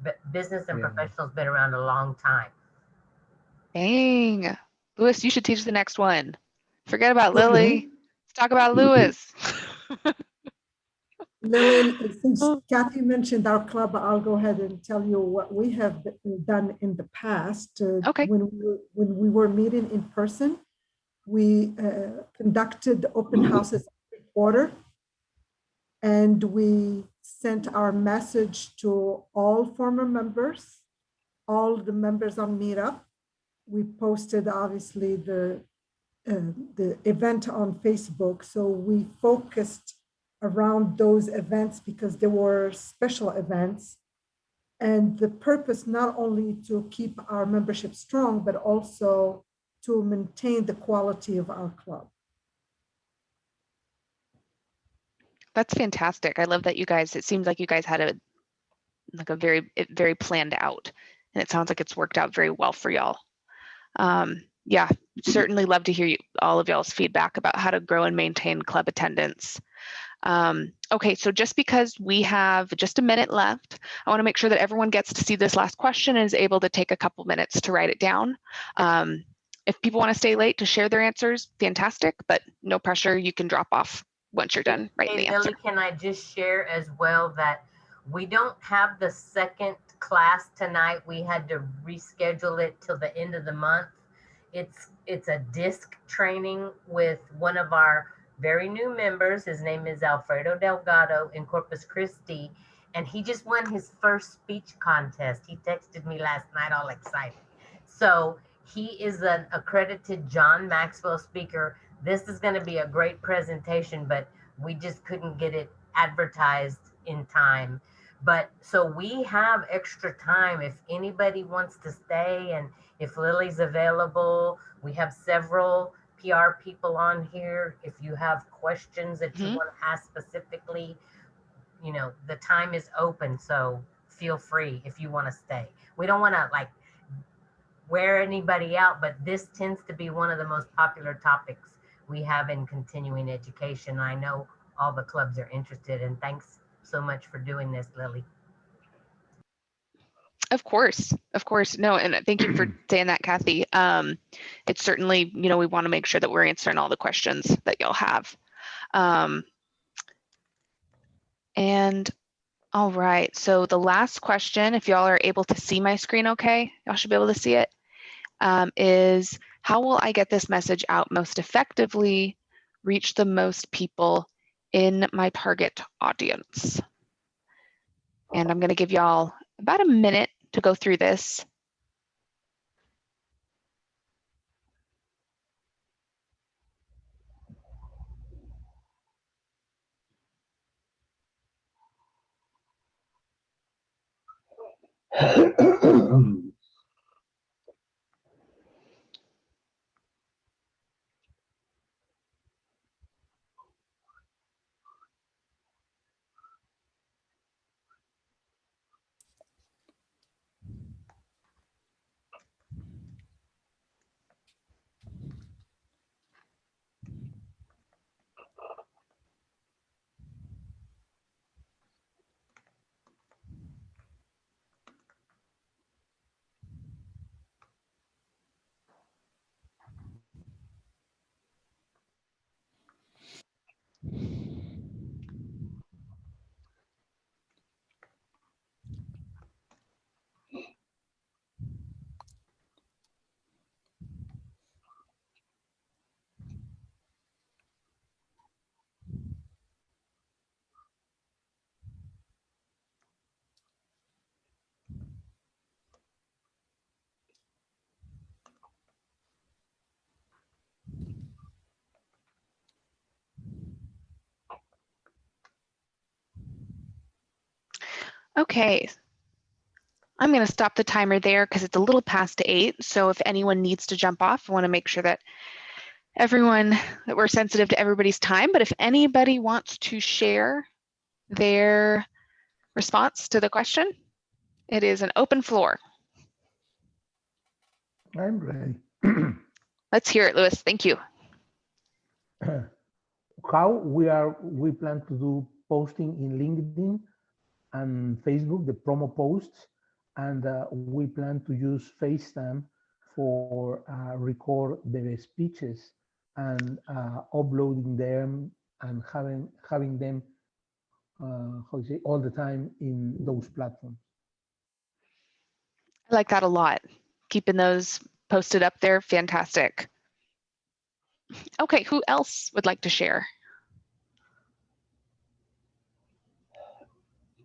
But business and professionals been around a long time. Dang. Louis, you should teach the next one. Forget about Lily. Let's talk about Louis. Lily, since Kathy mentioned our club, I'll go ahead and tell you what we have done in the past. Okay. When we were meeting in person, we conducted open houses every quarter, and we sent our message to all former members, all the members on Meetup. We posted, obviously, the event on Facebook. So we focused around those events because they were special events. And the purpose not only to keep our membership strong, but also to maintain the quality of our club. That's fantastic. I love that you guys, it seems like you guys had a very planned out, and it sounds like it's worked out very well for y'all. Yeah, certainly love to hear all of y'all's feedback about how to grow and maintain club attendance. Okay, so just because we have just a minute left, I want to make sure that everyone gets to see this last question and is able to take a couple minutes to write it down. If people want to stay late to share their answers, fantastic, but no pressure. You can drop off once you're done writing the answer. Lily, can I just share as well that we don't have the second class tonight. We had to reschedule it till the end of the month. It's a disc training with one of our very new members. His name is Alfredo Delgado in Corpus Christi, and he just won his first speech contest. He texted me last night all excited. So he is an accredited John Maxwell speaker. This is going to be a great presentation, but we just couldn't get it advertised in time. But so we have extra time if anybody wants to stay, and if Lily's available. We have several PR people on here. If you have questions that you want to ask specifically, you know, the time is open, so feel free if you want to stay. We don't want to like wear anybody out, but this tends to be one of the most popular topics we have in continuing education. I know all the clubs are interested, and thanks so much for doing this, Lily. Of course. No, and thank you for saying that, Kathy. It's certainly, you know, we want to make sure that we're answering all the questions that y'all have. And all right, so the last question, if y'all are able to see my screen okay, y'all should be able to see it, is how will I get this message out most effectively, reach the most people in my target audience? And I'm going to give y'all about a minute to go through this. Okay, I'm going to stop the timer there because it's a little past 8. So if anyone needs to jump off, I want to make sure that that we're sensitive to everybody's time. But if anybody wants to share their response to the question, it is an open floor. I'm ready. Let's hear it, Louis. Thank you. How we plan to do posting in LinkedIn and Facebook, the promo posts, and we plan to use FaceTime for record the speeches and uploading them and having them how you say, all the time in those platforms. I like that a lot. Keeping those posted up there, fantastic. Okay, who else would like to share?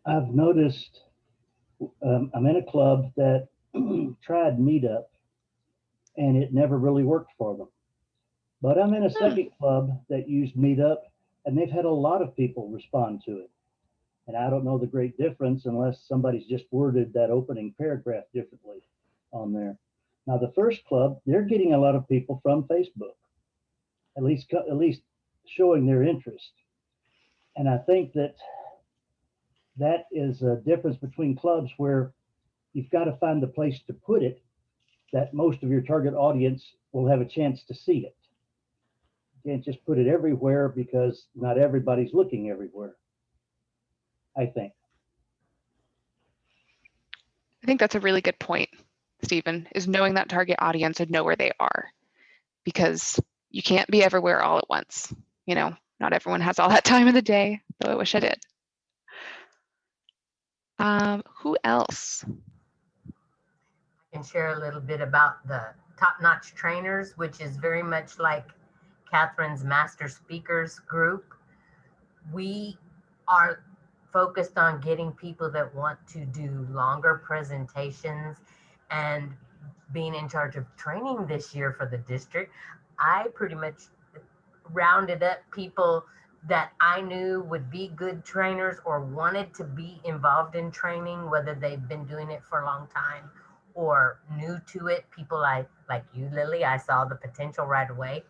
I've noticed I'm in a club that tried Meetup and it never really worked for them. But I'm in a second club that used Meetup and they've had a lot of people respond to it. And I don't know the great difference unless somebody's just worded that opening paragraph differently on there. Now the first club, they're getting a lot of people from Facebook, at least showing their interest. And I think that is a difference between clubs where you've got to find the place to put it that most of your target audience will have a chance to see it. You can't just put it everywhere because not everybody's looking everywhere, I think. I think that's a really good point, Stephen, is knowing that target audience and know where they are, because you can't be everywhere all at once. You know, not everyone has all that time in the day, though I wish I did. Who else? I can share a little bit about the top-notch trainers, which is very much like Catherine's master speakers group. We are focused on getting people that want to do longer presentations, and being in charge of training this year for the district, I pretty much rounded up people that I knew would be good trainers or wanted to be involved in training, whether they've been doing it for a long time or new to it. People like you, Lily, I saw the potential right away.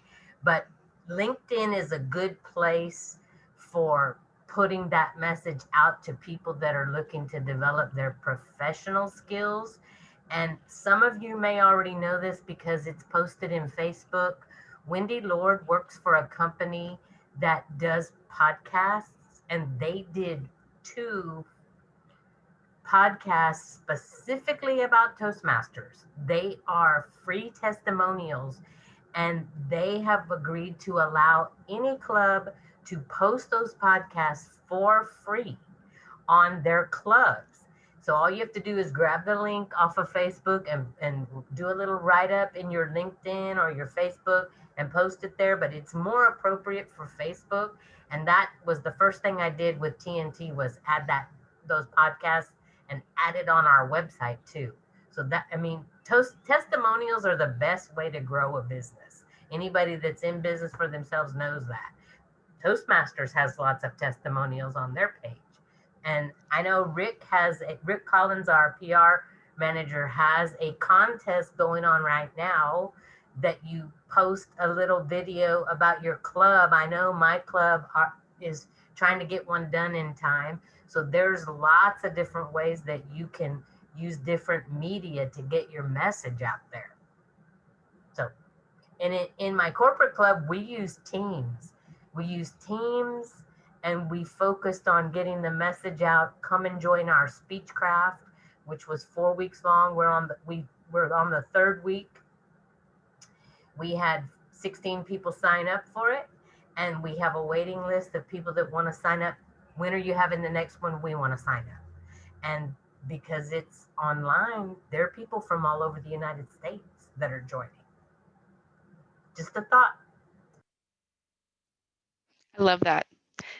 But LinkedIn is a good place for putting that message out to people that are looking to develop their professional skills. And some of you may already know this because it's posted in Facebook. Wendy Lord works for a company that does podcasts, and they did 2 podcasts specifically about Toastmasters. They are free testimonials, and they have agreed to allow any club to post those podcasts for free on their clubs. So all you have to do is grab the link off of Facebook and do a little write-up in your LinkedIn or your Facebook and post it there, but it's more appropriate for Facebook. And that was the first thing I did with TNT, was add those podcasts and add it on our website too. So that, I mean, testimonials are the best way to grow a business. Anybody that's in business for themselves knows that. Toastmasters has lots of testimonials on their page. And I know Rick Collins, our PR manager, has a contest going on right now that you post a little video about your club. I know my club is trying to get one done in time. So there's lots of different ways that you can use different media to get your message out there. So in my corporate club, we use Teams. We use Teams and we focused on getting the message out. Come and join our Speechcraft, which was 4 weeks long. We're on the third week. We had 16 people sign up for it, and we have a waiting list of people that want to sign up. When are you having the next one? We want to sign up. And because it's online, there are people from all over the United States that are joining. Just a thought. I love that.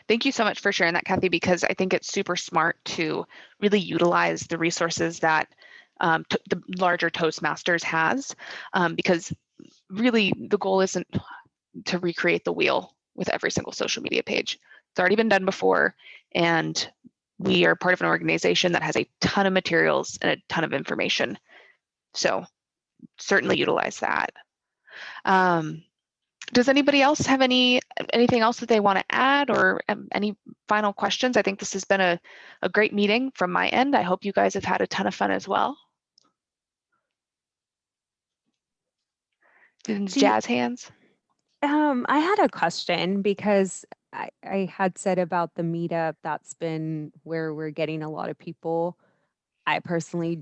Thank you so much for sharing that, Kathy, because I think it's super smart to really utilize the resources that the larger Toastmasters has, because really the goal isn't to recreate the wheel with every single social media page. It's already been done before, and we are part of an organization that has a ton of materials and a ton of information. So certainly utilize that. Does anybody else have anything else that they want to add, or any final questions? I think this has been a great meeting from my end. I hope you guys have had a ton of fun as well. Jazz hands. I had a question because I had said about the meetup, that's been where we're getting a lot of people. I personally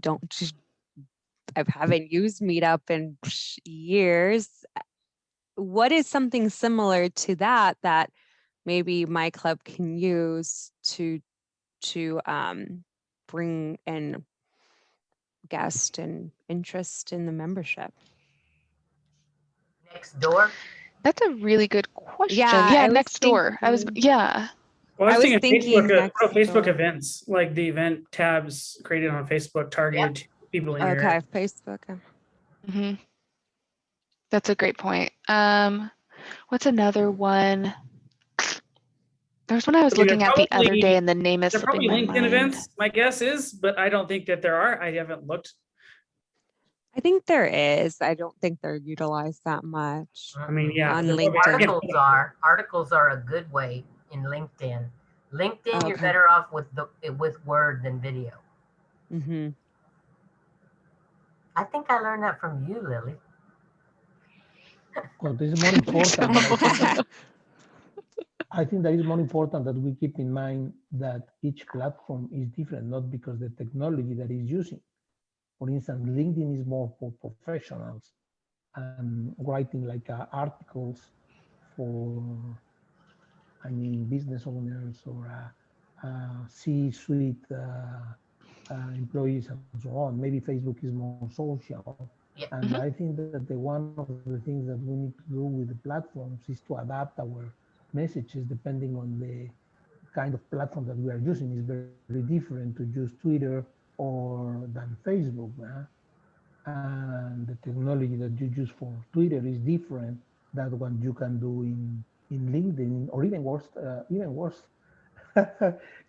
I haven't used Meetup in years. What is something similar to that maybe my club can use to bring in guests and interest in the membership? Next door. That's a really good question. Yeah, Yeah, next door. Well, I was thinking Facebook door. events, like the event tabs created on Facebook targeted to people in your area. Facebook. Mm-hmm. That's a great point. What's another one? There's one I was looking at the other day, and the name is slipping my mind. LinkedIn events, my guess is, but I don't think that there are. I haven't looked. I think there is. I don't think they're utilized that much. I mean, yeah, on LinkedIn. Articles are a good way in LinkedIn. LinkedIn, you're better off with word than video. Mm-hmm. I think I learned that from you, Lily. Well, this is more important. I think that is more important that we keep in mind that each platform is different, not because the technology that is using. For instance, LinkedIn is more for professionals and writing like articles for, business owners or C-suite employees and so on. Maybe Facebook is more social. Yeah. And I think that one of the things that we need to do with the platforms is to adapt our messages depending on the kind of platform that we are using. Is very different to use Twitter than Facebook. And the technology that you use for Twitter is different than what you can do in LinkedIn, or even worse,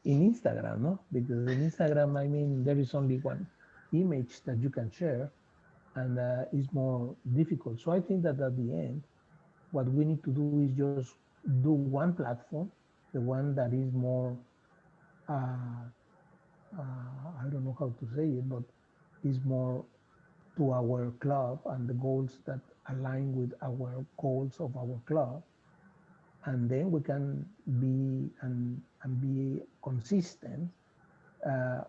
in Instagram, no? Because in Instagram, there is only one image that you can share, and it's more difficult. So I think that at the end, what we need to do is just do one platform, the one that is more, I don't know how to say it, but is more to our club and the goals that align with our goals of our club. And then we can be and be consistent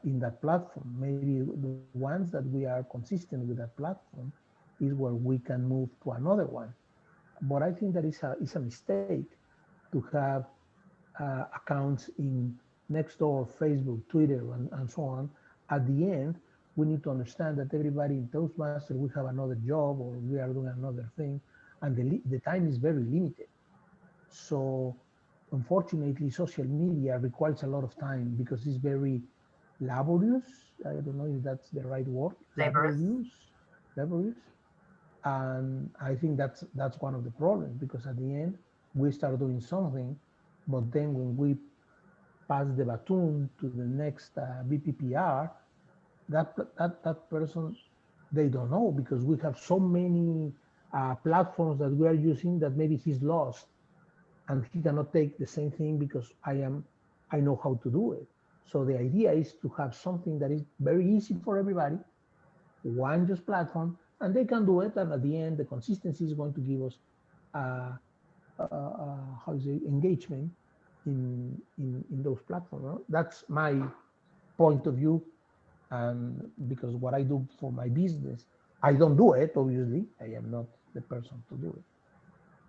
in that platform. Maybe the ones that we are consistent with that platform is where we can move to another one. But I think that is a mistake to have accounts in Nextdoor, Facebook, Twitter, and so on. At the end, we need to understand that everybody in Toastmasters, we have another job or we are doing another thing, and the time is very limited. So unfortunately, social media requires a lot of time because it's very laborious. I don't know if that's the right word. Laborious. And I think that's one of the problems, because at the end we start doing something, but then when we pass the baton to the next BPPR, that person, they don't know, because we have so many platforms that we are using that maybe he's lost and he cannot take the same thing because I know how to do it. So the idea is to have something that is very easy for everybody, one just platform, and they can do it. And at the end, the consistency is going to give us how is it, engagement in those platforms. No? That's my point of view. And because what I do for my business, I don't do it, obviously. I am not the person to do it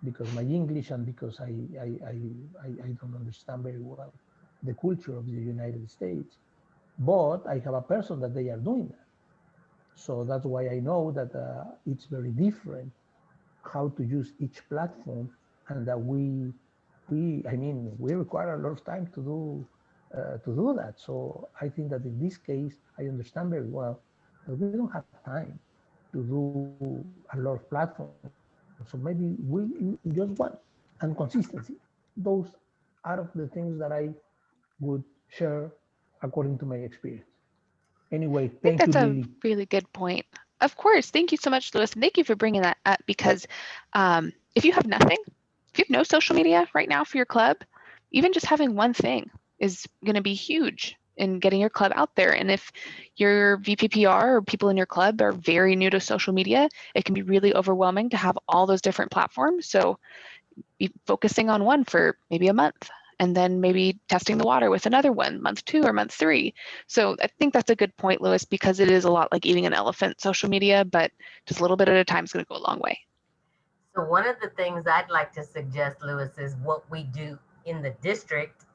because my English and because I don't understand very well the culture of the United States. But I have a person that they are doing that. So that's why I know that it's very different how to use each platform, and that we require a lot of time to do that. So I think that in this case, I understand very well that we don't have time to do a lot of platforms. So maybe we just one, and consistency. Those are the things that I would share according to my experience. Anyway, I think thank you, that's a Lily. really good point. Of course. Thank you so much, Louis. And thank you for bringing that up, because if you have nothing, if you have no social media right now for your club, even just having one thing is going to be huge in getting your club out there. And if your VPPR or people in your club are very new to social media, it can be really overwhelming to have all those different platforms. So be focusing on one for maybe a month, and then maybe testing the water with another one, month 2 or month 3. So I think that's a good point, Louis, because it is a lot like eating an elephant, social media, but just a little bit at a time is going to go a long way. So one of the things I'd like to suggest, Louis, is what we do in the district.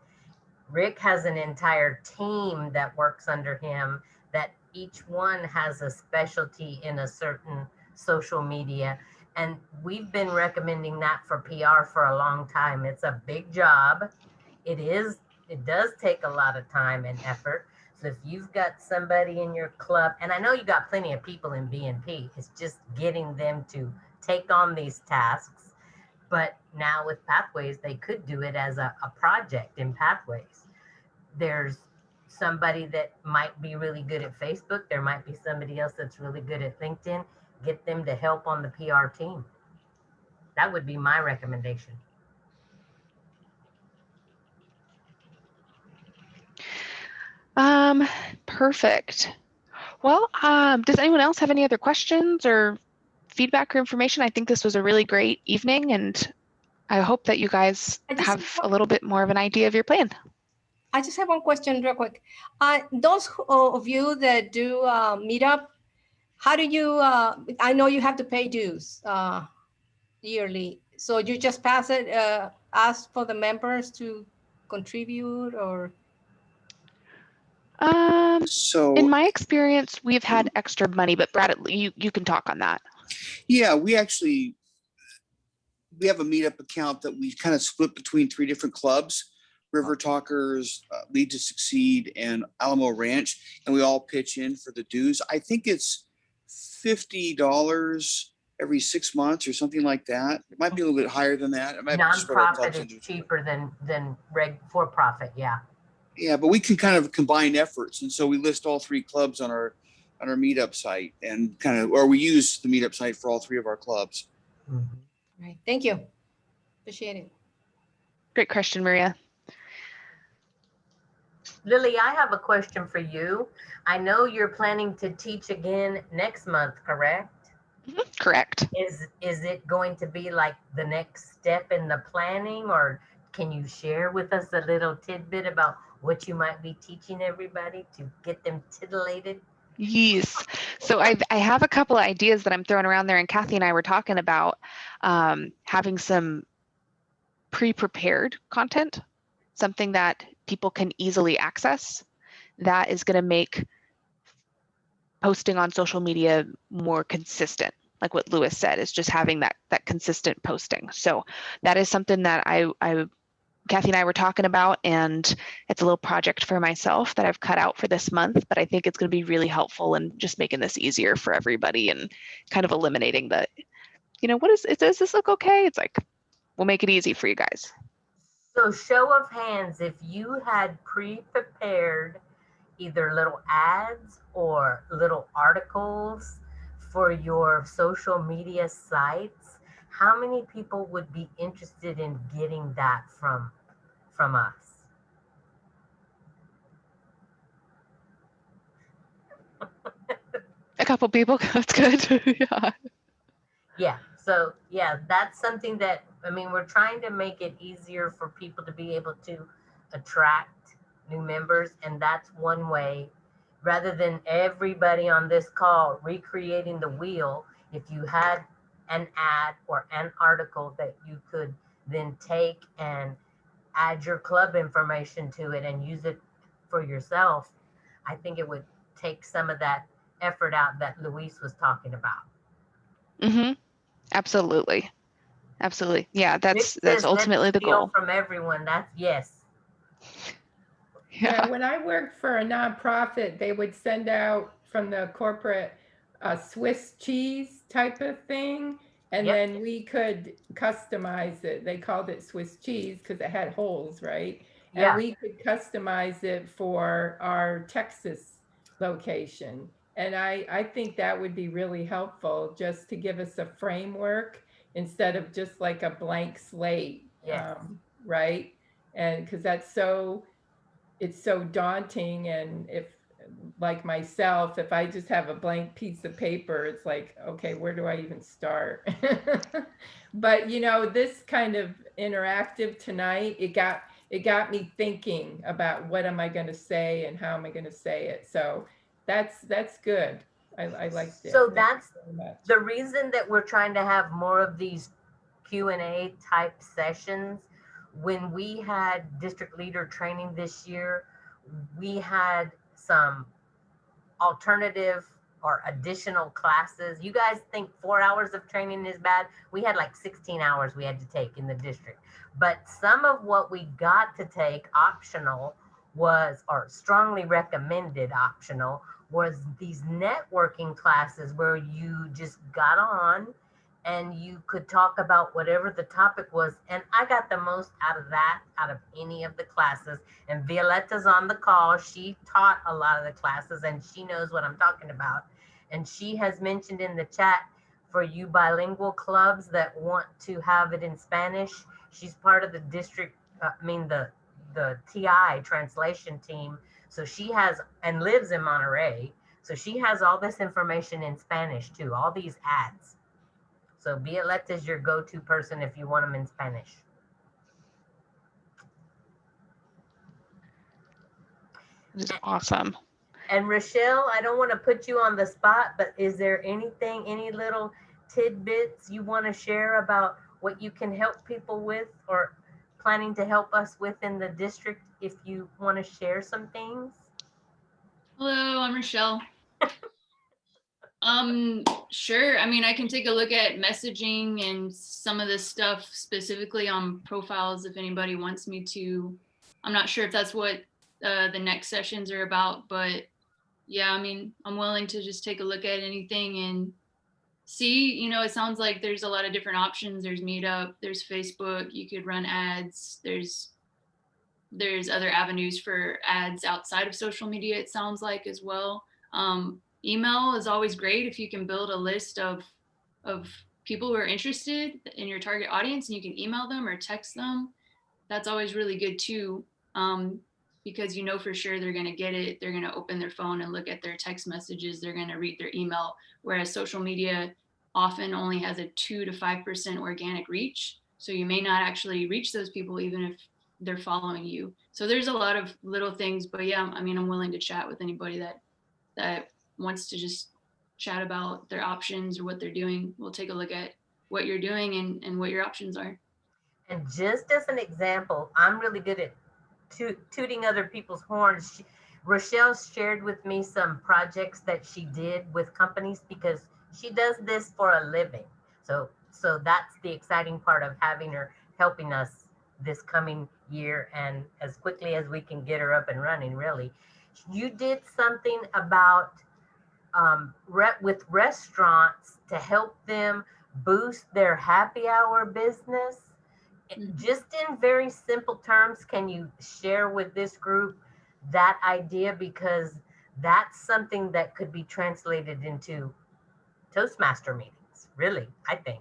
Rick has an entire team that works under him, that each one has a specialty in a certain social media. And we've been recommending that for PR for a long time. It's a big job. It does take a lot of time and effort. So if you've got somebody in your club, and I know you got plenty of people in BNP, it's just getting them to take on these tasks. But now with Pathways, they could do it as a project in Pathways. There's somebody that might be really good at Facebook. There might be somebody else that's really good at LinkedIn. Get them to help on the PR team. That would be my recommendation. Perfect. Well, does anyone else have any other questions or feedback or information? I think this was a really great evening, and I hope that you guys have a little bit more of an idea of your plan. I just have one question real quick. Those of you that do meetup, how do you, I know you have to pay dues yearly. So you just pass it, ask for the members to contribute, or? So in my experience, we've had extra money, but Brad, you can talk on that. yeah, we have a meetup account that we kind of split between 3 different clubs: River Talkers, Lead to Succeed, and Alamo Ranch, and we all pitch in for the dues. I think it's $50 every 6 months or something like that. It might be a little bit higher than that. It might be spread our clubs Nonprofit into. is cheaper than for profit. Yeah. Yeah, but we can kind of combine efforts, and so we list all 3 clubs on our meetup site, and or we use the meetup site for all 3 of our clubs. Right. Thank you. Appreciate it. Great question, Maria. Lily, I have a question for you. I know you're planning to teach again next month, correct? Correct. Is it going to be like the next step in the planning, or can you share with us a little tidbit about what you might be teaching everybody to get them titillated? Yes. So I have a couple of ideas that I'm throwing around there, and Kathy and I were talking about having some pre-prepared content, something that people can easily access, that is going to make posting on social media more consistent. Like what Louis said, is just having that consistent posting. So that is something that Kathy and I were talking about, and it's a little project for myself that I've cut out for this month, but I think it's going to be really helpful in just making this easier for everybody and kind of eliminating the, does this look okay? It's like, we'll make it easy for you guys. So show of hands, if you had pre-prepared either little ads or little articles for your social media sites, how many people would be interested in getting that from us? A couple people, that's good. Yeah. Yeah, so yeah, that's something that, I mean, we're trying to make it easier for people to be able to attract new members, and that's one way. Rather than everybody on this call recreating the wheel, if you had an ad or an article that you could then take and add your club information to it and use it for yourself, I think it would take some of that effort out that Luis was talking about. Mm-hmm. Absolutely. Absolutely. Yeah, that's Rick says, ultimately the feel goal. from everyone. That's yes. Yeah, when I worked for a nonprofit, they would send out from the corporate Swiss cheese type of thing, and Yep. then we could customize it. They called it Swiss cheese because it had holes, right? Yeah. And we could customize it for our Texas location. And I think that would be really helpful just to give us a framework instead of just like a blank slate, Yes. right? And because it's so daunting, and if like myself, if I just have a blank piece of paper, it's like, okay, where do I even start? But you know, this kind of interactive tonight, it got me thinking about what am I going to say and how am I going to say it. So that's good. I liked it. So Thank that's you very much. the reason that we're trying to have more of these Q&A type sessions. When we had district leader training this year, we had some alternative or additional classes. You guys think 4 hours of training is bad? We had like 16 hours we had to take in the district. But some of what we got to take optional was, or strongly recommended optional, was these networking classes where you just got on and you could talk about whatever the topic was. And I got the most out of that, out of any of the classes. And Violetta's on the call. She taught a lot of the classes and she knows what I'm talking about. And she has mentioned in the chat, for you bilingual clubs that want to have it in Spanish, she's part of the district, the TI translation team. So she has, and lives in Monterey. So she has all this information in Spanish too, all these ads. So Violetta is your go-to person if you want them in Spanish. It's awesome. And Rochelle, I don't want to put you on the spot, but is there anything, any little tidbits you want to share about what you can help people with or planning to help us with in the district if you want to share some things? Hello, I'm Rochelle. Sure. I mean, I can take a look at messaging and some of this stuff specifically on profiles if anybody wants me to. I'm not sure if that's what the next sessions are about, but yeah, I mean, I'm willing to just take a look at anything and see, you know, it sounds like there's a lot of different options. There's Meetup, there's Facebook, you could run ads, there's other avenues for ads outside of social media, it sounds like, as well. Email is always great if you can build a list of people who are interested in your target audience and you can email them or text them. That's always really good too, because you know for sure they're going to get it. They're going to open their phone and look at their text messages. They're going to read their email, whereas social media often only has a 2 to 5% organic reach. So you may not actually reach those people even if they're following you. So there's a lot of little things, but yeah, I mean, I'm willing to chat with anybody that wants to just chat about their options or what they're doing. We'll take a look at what you're doing and what your options are. And just as an example, I'm really good at tooting other people's horns. Rochelle shared with me some projects that she did with companies because she does this for a living. So that's the exciting part of having her helping us this coming year and as quickly as we can get her up and running, really. You did something about with restaurants to help them boost their happy hour business. Just in very simple terms, can you share with this group that idea? Because that's something that could be translated into Toastmaster meetings, really, I think.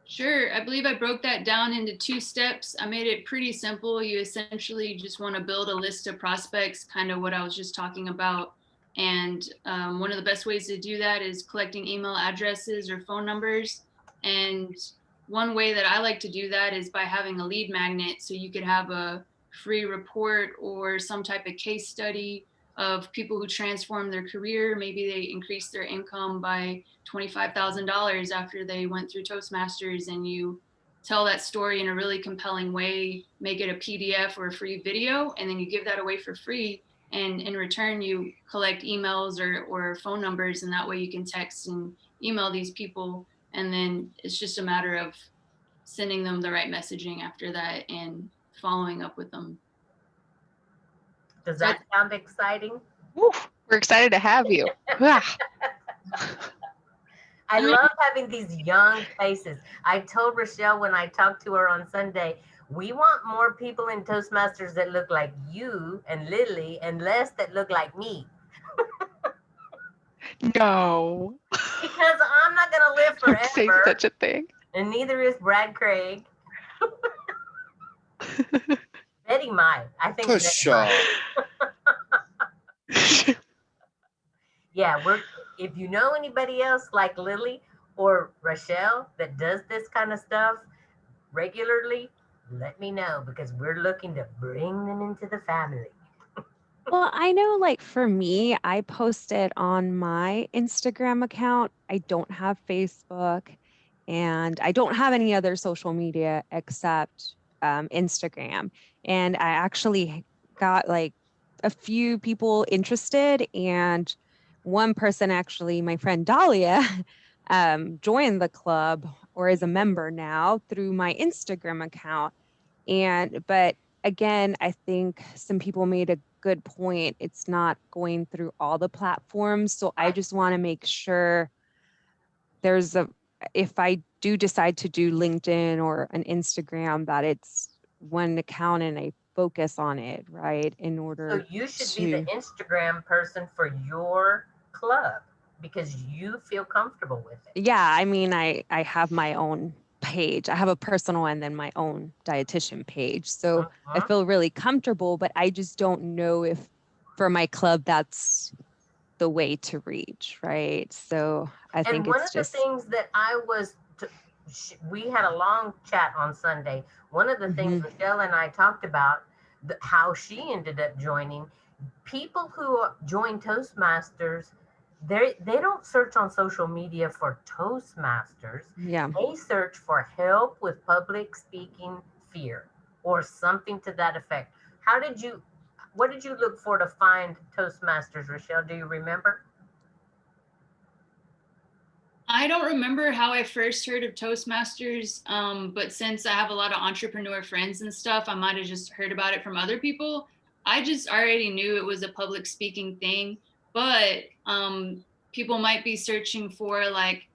Sure. I believe I broke that down into 2 steps. I made it pretty simple. You essentially just want to build a list of prospects, kind of what I was just talking about. And one of the best ways to do that is collecting email addresses or phone numbers. And one way that I like to do that is by having a lead magnet. So you could have a free report or some type of case study of people who transformed their career. Maybe they increased their income by $25,000 after they went through Toastmasters, and you tell that story in a really compelling way, make it a PDF or a free video, and then you give that away for free. And in return, you collect emails or phone numbers, and that way you can text and email these people. And then it's just a matter of sending them the right messaging after that and following up with them. Does that sound exciting? Woo, we're excited to have you. I love having these young faces. I told Rochelle when I talked to her on Sunday, we want more people in Toastmasters that look like you and Lily and less that look like me. No. Because I'm not going to live forever. Don't say such a thing. And neither is Brad Craig. Betty might. I think Betty might. Yeah, if you know anybody else like Lily or Rochelle that does this kind of stuff regularly, let me know, because we're looking to bring them into the family. Well, I know, like for me, I posted on my Instagram account. I don't have Facebook and I don't have any other social media except Instagram. And I actually got like a few people interested, and one person, actually, my friend Dahlia, joined the club or is a member now through my Instagram account. But again, I think some people made a good point. It's not going through all the platforms. So I just want to make sure if I do decide to do LinkedIn or an Instagram, that it's one account and I focus on it, right? In order So you should be the Instagram person for your club because you feel comfortable with it. Yeah, I mean, I have my own page. I have a personal and then my own dietitian page. So I feel really comfortable, but I just don't know if for my club that's the way to reach, right? So I think one it's of the things that we had a long chat on Sunday. One of the things Rochelle and I talked about, how she ended up joining. People who join Toastmasters, they don't search on social media for Toastmasters. Yeah. They search for help with public speaking fear or something to that effect. What did you look for to find Toastmasters, Rochelle? Do you remember? I don't remember how I first heard of Toastmasters, but since I have a lot of entrepreneur friends and stuff, I might have just heard about it from other people. I just already knew it was a public speaking thing, but people might be searching for like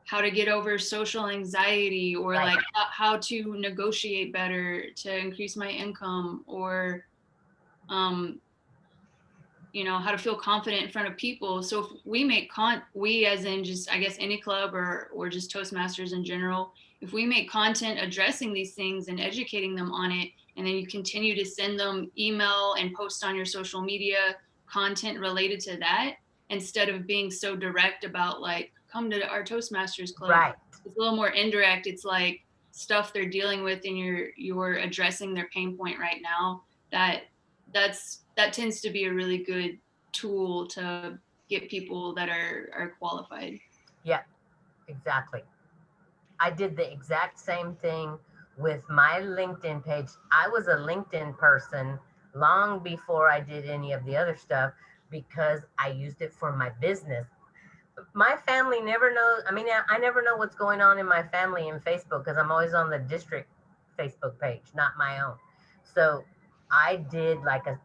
how to get over social anxiety, or like how to negotiate better to increase my income, or how to feel confident in front of people. So if we make we as in just, I guess, any club or just Toastmasters in general, if we make content addressing these things and educating them on it, and then you continue to send them email and post on your social media content related to that, instead of being so direct about like, come to our Toastmasters club. Right. It's a little more indirect. It's like stuff they're dealing with and you're addressing their pain point right now. That tends to be a really good tool to get people that are qualified. Yeah, exactly. I did the exact same thing with my LinkedIn page. I was a LinkedIn person long before I did any of the other stuff because I used it for my business. My family never knows. I mean, I never know what's going on in my family in Facebook because I'm always on the district Facebook page, not my own. So I did like a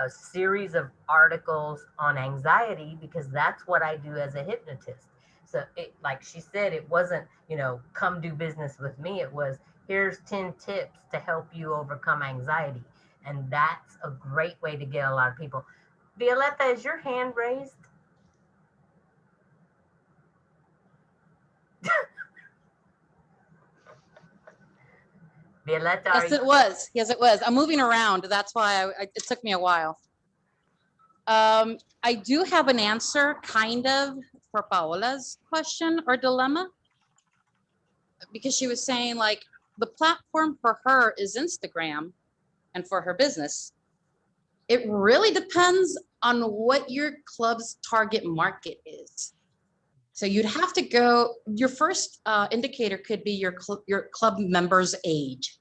series of articles on anxiety because that's what I do as a hypnotist. So it, like she said, it wasn't, come do business with me. It was, here's 10 tips to help you overcome anxiety. And that's a great way to get a lot of people. Violetta, is your hand raised? Violetta, Yes, it was. Yes, it was. I'm moving around. That's why it took me a while. I do have an answer, kind of, for Paola's question or dilemma, because she was saying like the platform for her is Instagram and for her business. It really depends on what your club's target market is. So you'd have to go, your first indicator could be your club member's age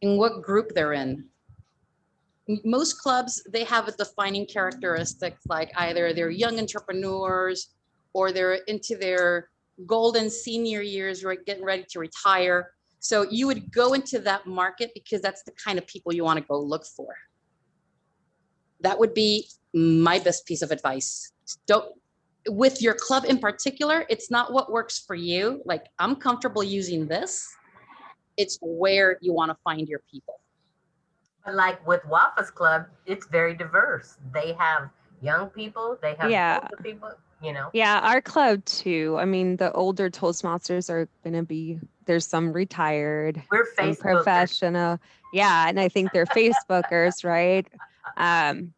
and what group they're in. Most clubs, they have a defining characteristics like either they're young entrepreneurs or they're into their golden senior years, right, getting ready to retire. So you would go into that market because that's the kind of people you want to go look for. That would be my best piece of advice. With your club in particular, it's not what works for you. Like, I'm comfortable using this. It's where you want to find your people. Like with Wafa's club, it's very diverse. They have young people, they have older people, Yeah, our club too. I mean, the older Toastmasters are going to be, there's some retired, We're some Facebookers. professional. Yeah, and I think they're Facebookers, right?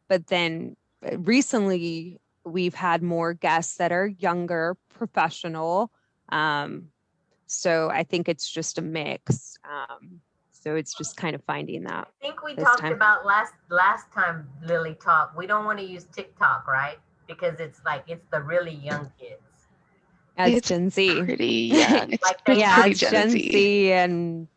But then recently we've had more guests that are younger, professional. So I think it's just a mix. So it's just kind of finding that. I think we this talked time. about last time Lily talked. We don't want to use TikTok, right? Because it's the really young kids. It's Gen Z. Pretty young. It's yeah, pretty it's Gen Gen Z. Z and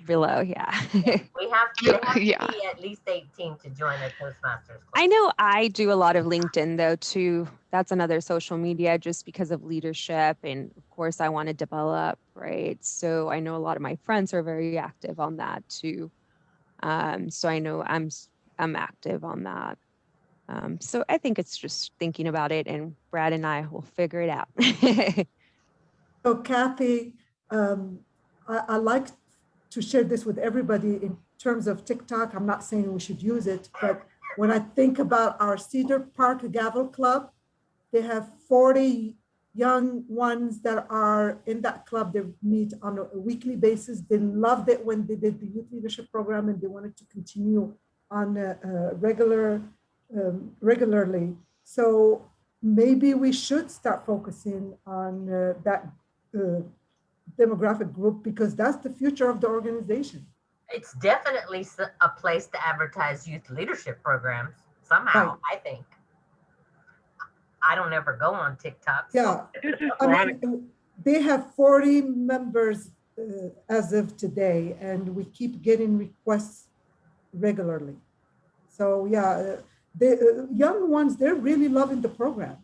below. Yeah. We have to Yeah. be at least 18 to join a Toastmasters club. I know I do a lot of LinkedIn though too. That's another social media just because of leadership, and of course I want to develop, right? So I know a lot of my friends are very active on that too. So I know I'm active on that. So I think it's just thinking about it, and Brad and I will figure it out. So Kathy, I like to share this with everybody in terms of TikTok. I'm not saying we should use it, but when I think about our Cedar Park Gavel Club, they have 40 young ones that are in that club. They meet on a weekly basis. They loved it when they did the youth leadership program, and they wanted to continue on regularly. So maybe we should start focusing on that demographic group, because that's the future of the organization. It's definitely a place to advertise youth leadership programs somehow, Right. I think. I don't ever go on TikTok. Yeah, So. I mean, they have 40 members as of today, and we keep getting requests regularly. So yeah, the young ones, they're really loving the program.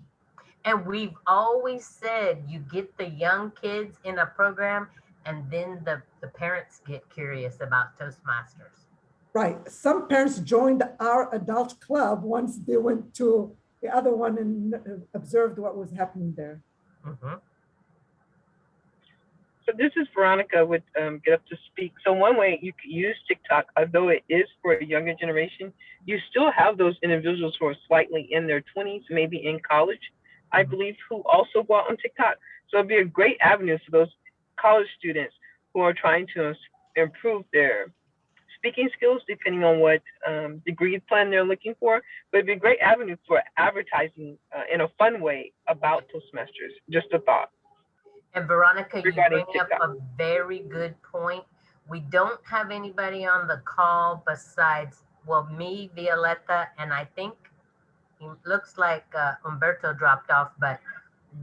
And we've always said you get the young kids in a program, and then the parents get curious about Toastmasters. Right. Some parents joined our adult club once they went to the other one and observed what was happening there. Mm-hmm. So this is Veronica with Get Up to Speak. So one way you could use TikTok, although it is for a younger generation, you still have those individuals who are slightly in their 20s, maybe in college, I believe, who also go out on TikTok. So it'd be a great avenue for those college students who are trying to improve their speaking skills, depending on what degree plan they're looking for. But it'd be a great avenue for advertising in a fun way about Toastmasters. Just a thought. And Veronica, you Regarding bring up a very good point. We don't have anybody on the call besides, well, me, Violetta, and I think it looks like Umberto dropped off, but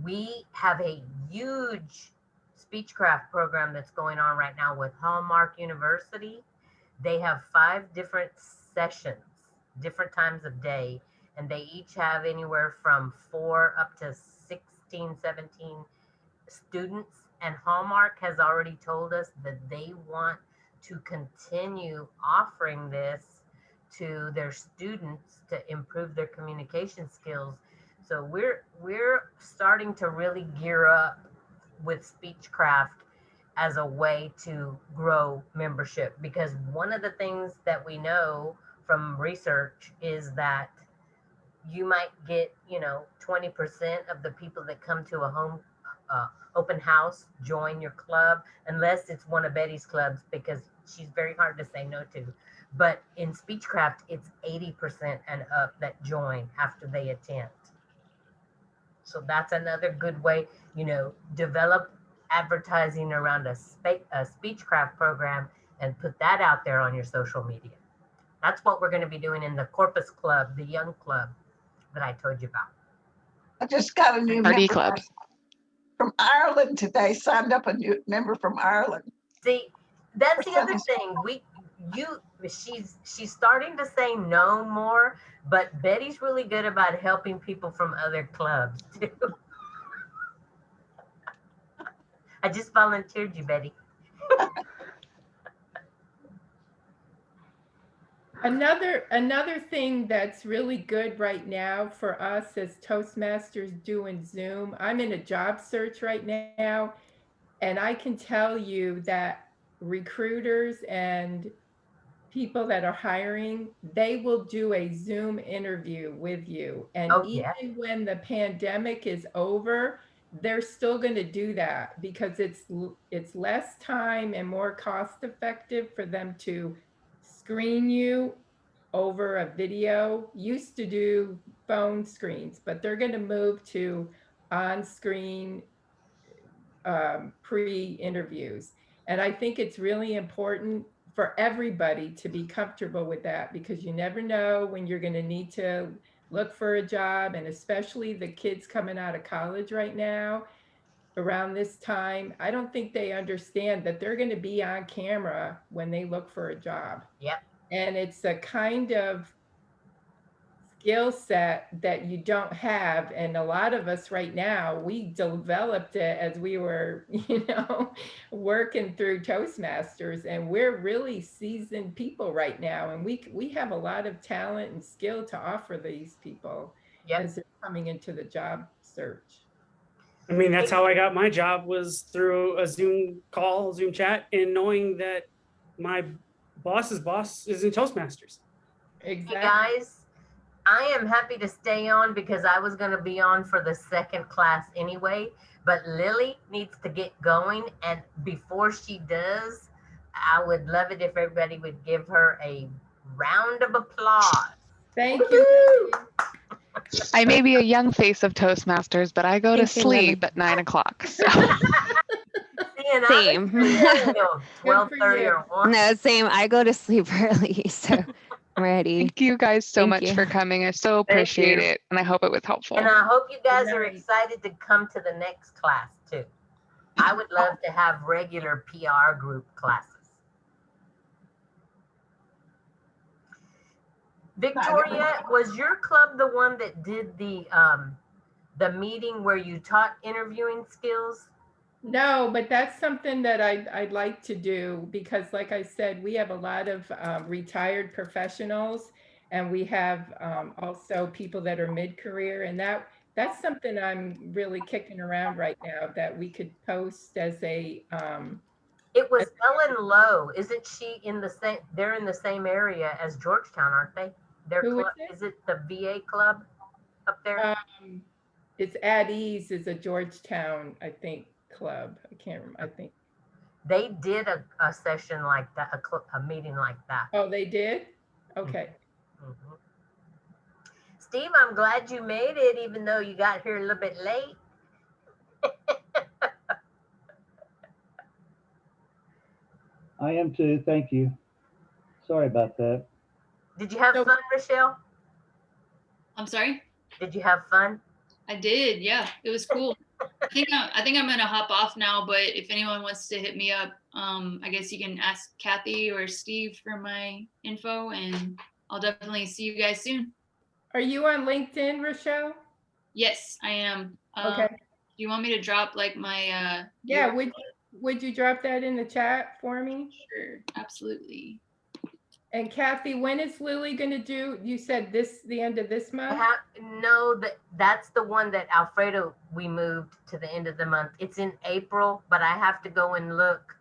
we have a huge speechcraft program that's going on right now with Hallmark University. They have 5 different sessions, different times of day, and they each have anywhere from 4 up to 16, 17 students. And Hallmark has already told us that they want to continue offering this to their students to improve their communication skills. So we're starting to really gear up with Speechcraft as a way to grow membership, because one of the things that we know from research is that you might get 20% of the people that come to a home open house join your club, unless it's one of Betty's clubs, because she's very hard to say no to. But in Speechcraft, it's 80% and up that join after they attend. So that's another good way, develop advertising around a Speechcraft program and put that out there on your social media. That's what we're going to be doing in the Corpus Club, the young club that I told you about. I just got a new RD member Club. from Ireland today, signed up a new member from Ireland. See, that's the other thing. She's starting to say no more, but Betty's really good about helping people from other clubs too. I just volunteered you, Betty. Another thing that's really good right now for us as Toastmasters doing Zoom, I'm in a job search right now, and I can tell you that recruiters and people that are hiring, they will do a Zoom interview with you. And even when the pandemic is over, they're still going to do that, because it's less time and more cost effective for them to screen you over a video. Used to do phone screens, but they're going to move to on-screen pre-interviews. And I think it's really important for everybody to be comfortable with that, because you never know when you're going to need to look for a job, and especially the kids coming out of college right now around this time. I don't think they understand that they're going to be on camera when they look for a job. Yep. And it's a kind of skill set that you don't have. And a lot of us right now, we developed it as we were, working through Toastmasters, and we're really seasoned people right now. And we have a lot of talent and skill to offer these people as they're coming into the job search. I mean, that's how I got my job, was through a Zoom call, Zoom chat, and knowing that my boss's boss is in Toastmasters. Exactly. Hey guys, I am happy to stay on because I was going to be on for the second class anyway, but Lily needs to get going. And before she does, I would love it if everybody would give her a round of applause. Thank you. I may be a young face of Toastmasters, but I go to Thank you, Lily. sleep at 9 o'clock. So. Same. 12:30 or 1. No, same. I go to sleep early, so I'm ready. Thank you guys so Thank much you. for coming. I so appreciate it, and I hope it was helpful. And I hope you guys are excited to come to the next class too. I would love to have regular PR group classes. Victoria, was your club the one that did the meeting where you taught interviewing skills? No, but that's something that I'd like to do, because like I said, we have a lot of retired professionals, and we have also people that are mid-career, and that's something I'm really kicking around right now, that we could post as a it was Ellen Lowe. Isn't she in the same, they're in the same area as Georgetown, aren't they? Their Who is club, is it the VA club up there? It's At Ease is a Georgetown, I think, club. I can't remember. I think they did a session like that, a meeting like that. Oh, they did? Okay. Mm-hmm. Steve, I'm glad you made it, even though you got here a little bit late. I am too. Thank you. Sorry about that. Did you have fun, Rochelle? I'm sorry? Did you have fun? I did, yeah. It was cool. I think I'm gonna hop off now, but if anyone wants to hit me up, I guess you can ask Kathy or Steve for my info, and I'll definitely see you guys soon. Are you on LinkedIn, Rochelle? Yes, I am. Okay. Do you want me to drop like my Yeah, would you drop that in the chat for me? Sure, absolutely. And Kathy, when is Lily going to do? You said the end of this month? No, that's the one that Alfredo, we moved to the end of the month. It's in April, but I have to go and look.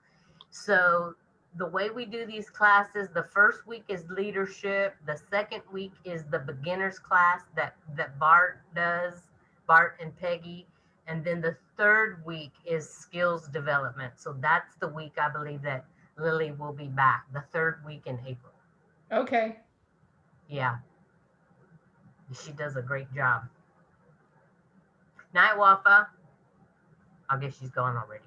So the way we do these classes, the first week is leadership. The second week is the beginners class that Bart does, Bart and Peggy. And then the third week is skills development. So that's the week I believe that Lily will be back, the third week in April. Okay. Yeah. She does a great job. Night, Wafa. I guess she's gone already.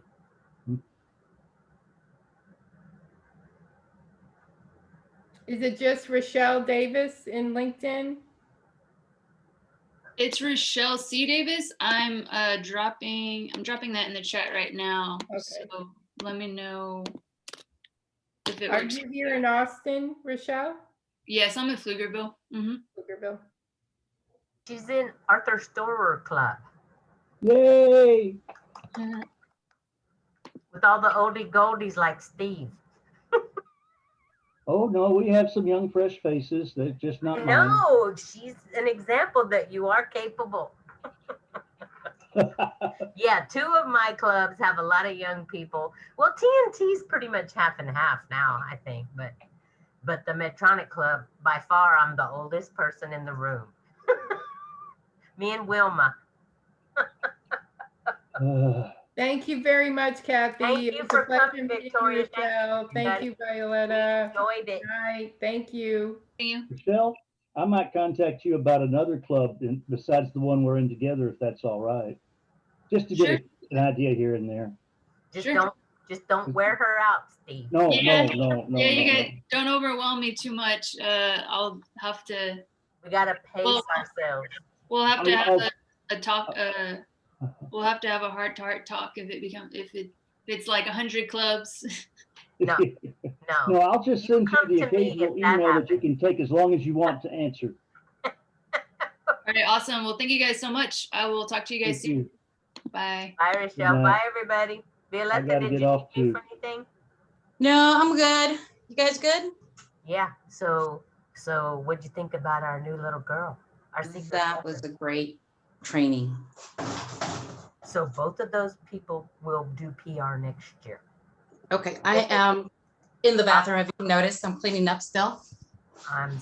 Is it just Rochelle Davis in LinkedIn? It's Rochelle C. Davis. I'm dropping that in the chat right now. Okay. So let me know if it Are works. you here in Austin, Rochelle? Yes, I'm in Pflugerville. Pflugerville. She's in Arthur Storer Club. Yay! With all the oldie goldies like Steve. Oh, no, we have some young, fresh faces that just not mine. No, she's an example that you are capable. Yeah, 2 of my clubs have a lot of young people. Well, TNT's pretty much half and half now, I think. But the Medtronic Club, by far, I'm the oldest person in the room. Me and Wilma. Thank you very much, Kathy. Thank you for coming, Victoria. Thank you, Violetta. Enjoyed it. Good night. Thank you. Michelle, I might contact you about another club besides the one we're in together, if that's all right. Just to get an idea here and there. Just don't wear her out, Steve. No. Yeah, you guys don't overwhelm me too much. I'll have to. We gotta pace ourselves. We'll have to have a talk. We'll have to have a heart-to-heart talk if it's like 100 clubs. No. No, I'll just send you the occasional email that you can take as long as you want to answer. All right, awesome. Well, thank you guys so much. I will talk to you guys soon. Bye. Bye, Rochelle. Bye, everybody. Violetta, I gotta did get you off need me too. for anything? No, I'm good. You guys good? Yeah. So what'd you think about our new little girl? Our secret That was a great training. So both of those people will do PR next year. Okay, I am in the bathroom. Have you noticed I'm cleaning up still? I'm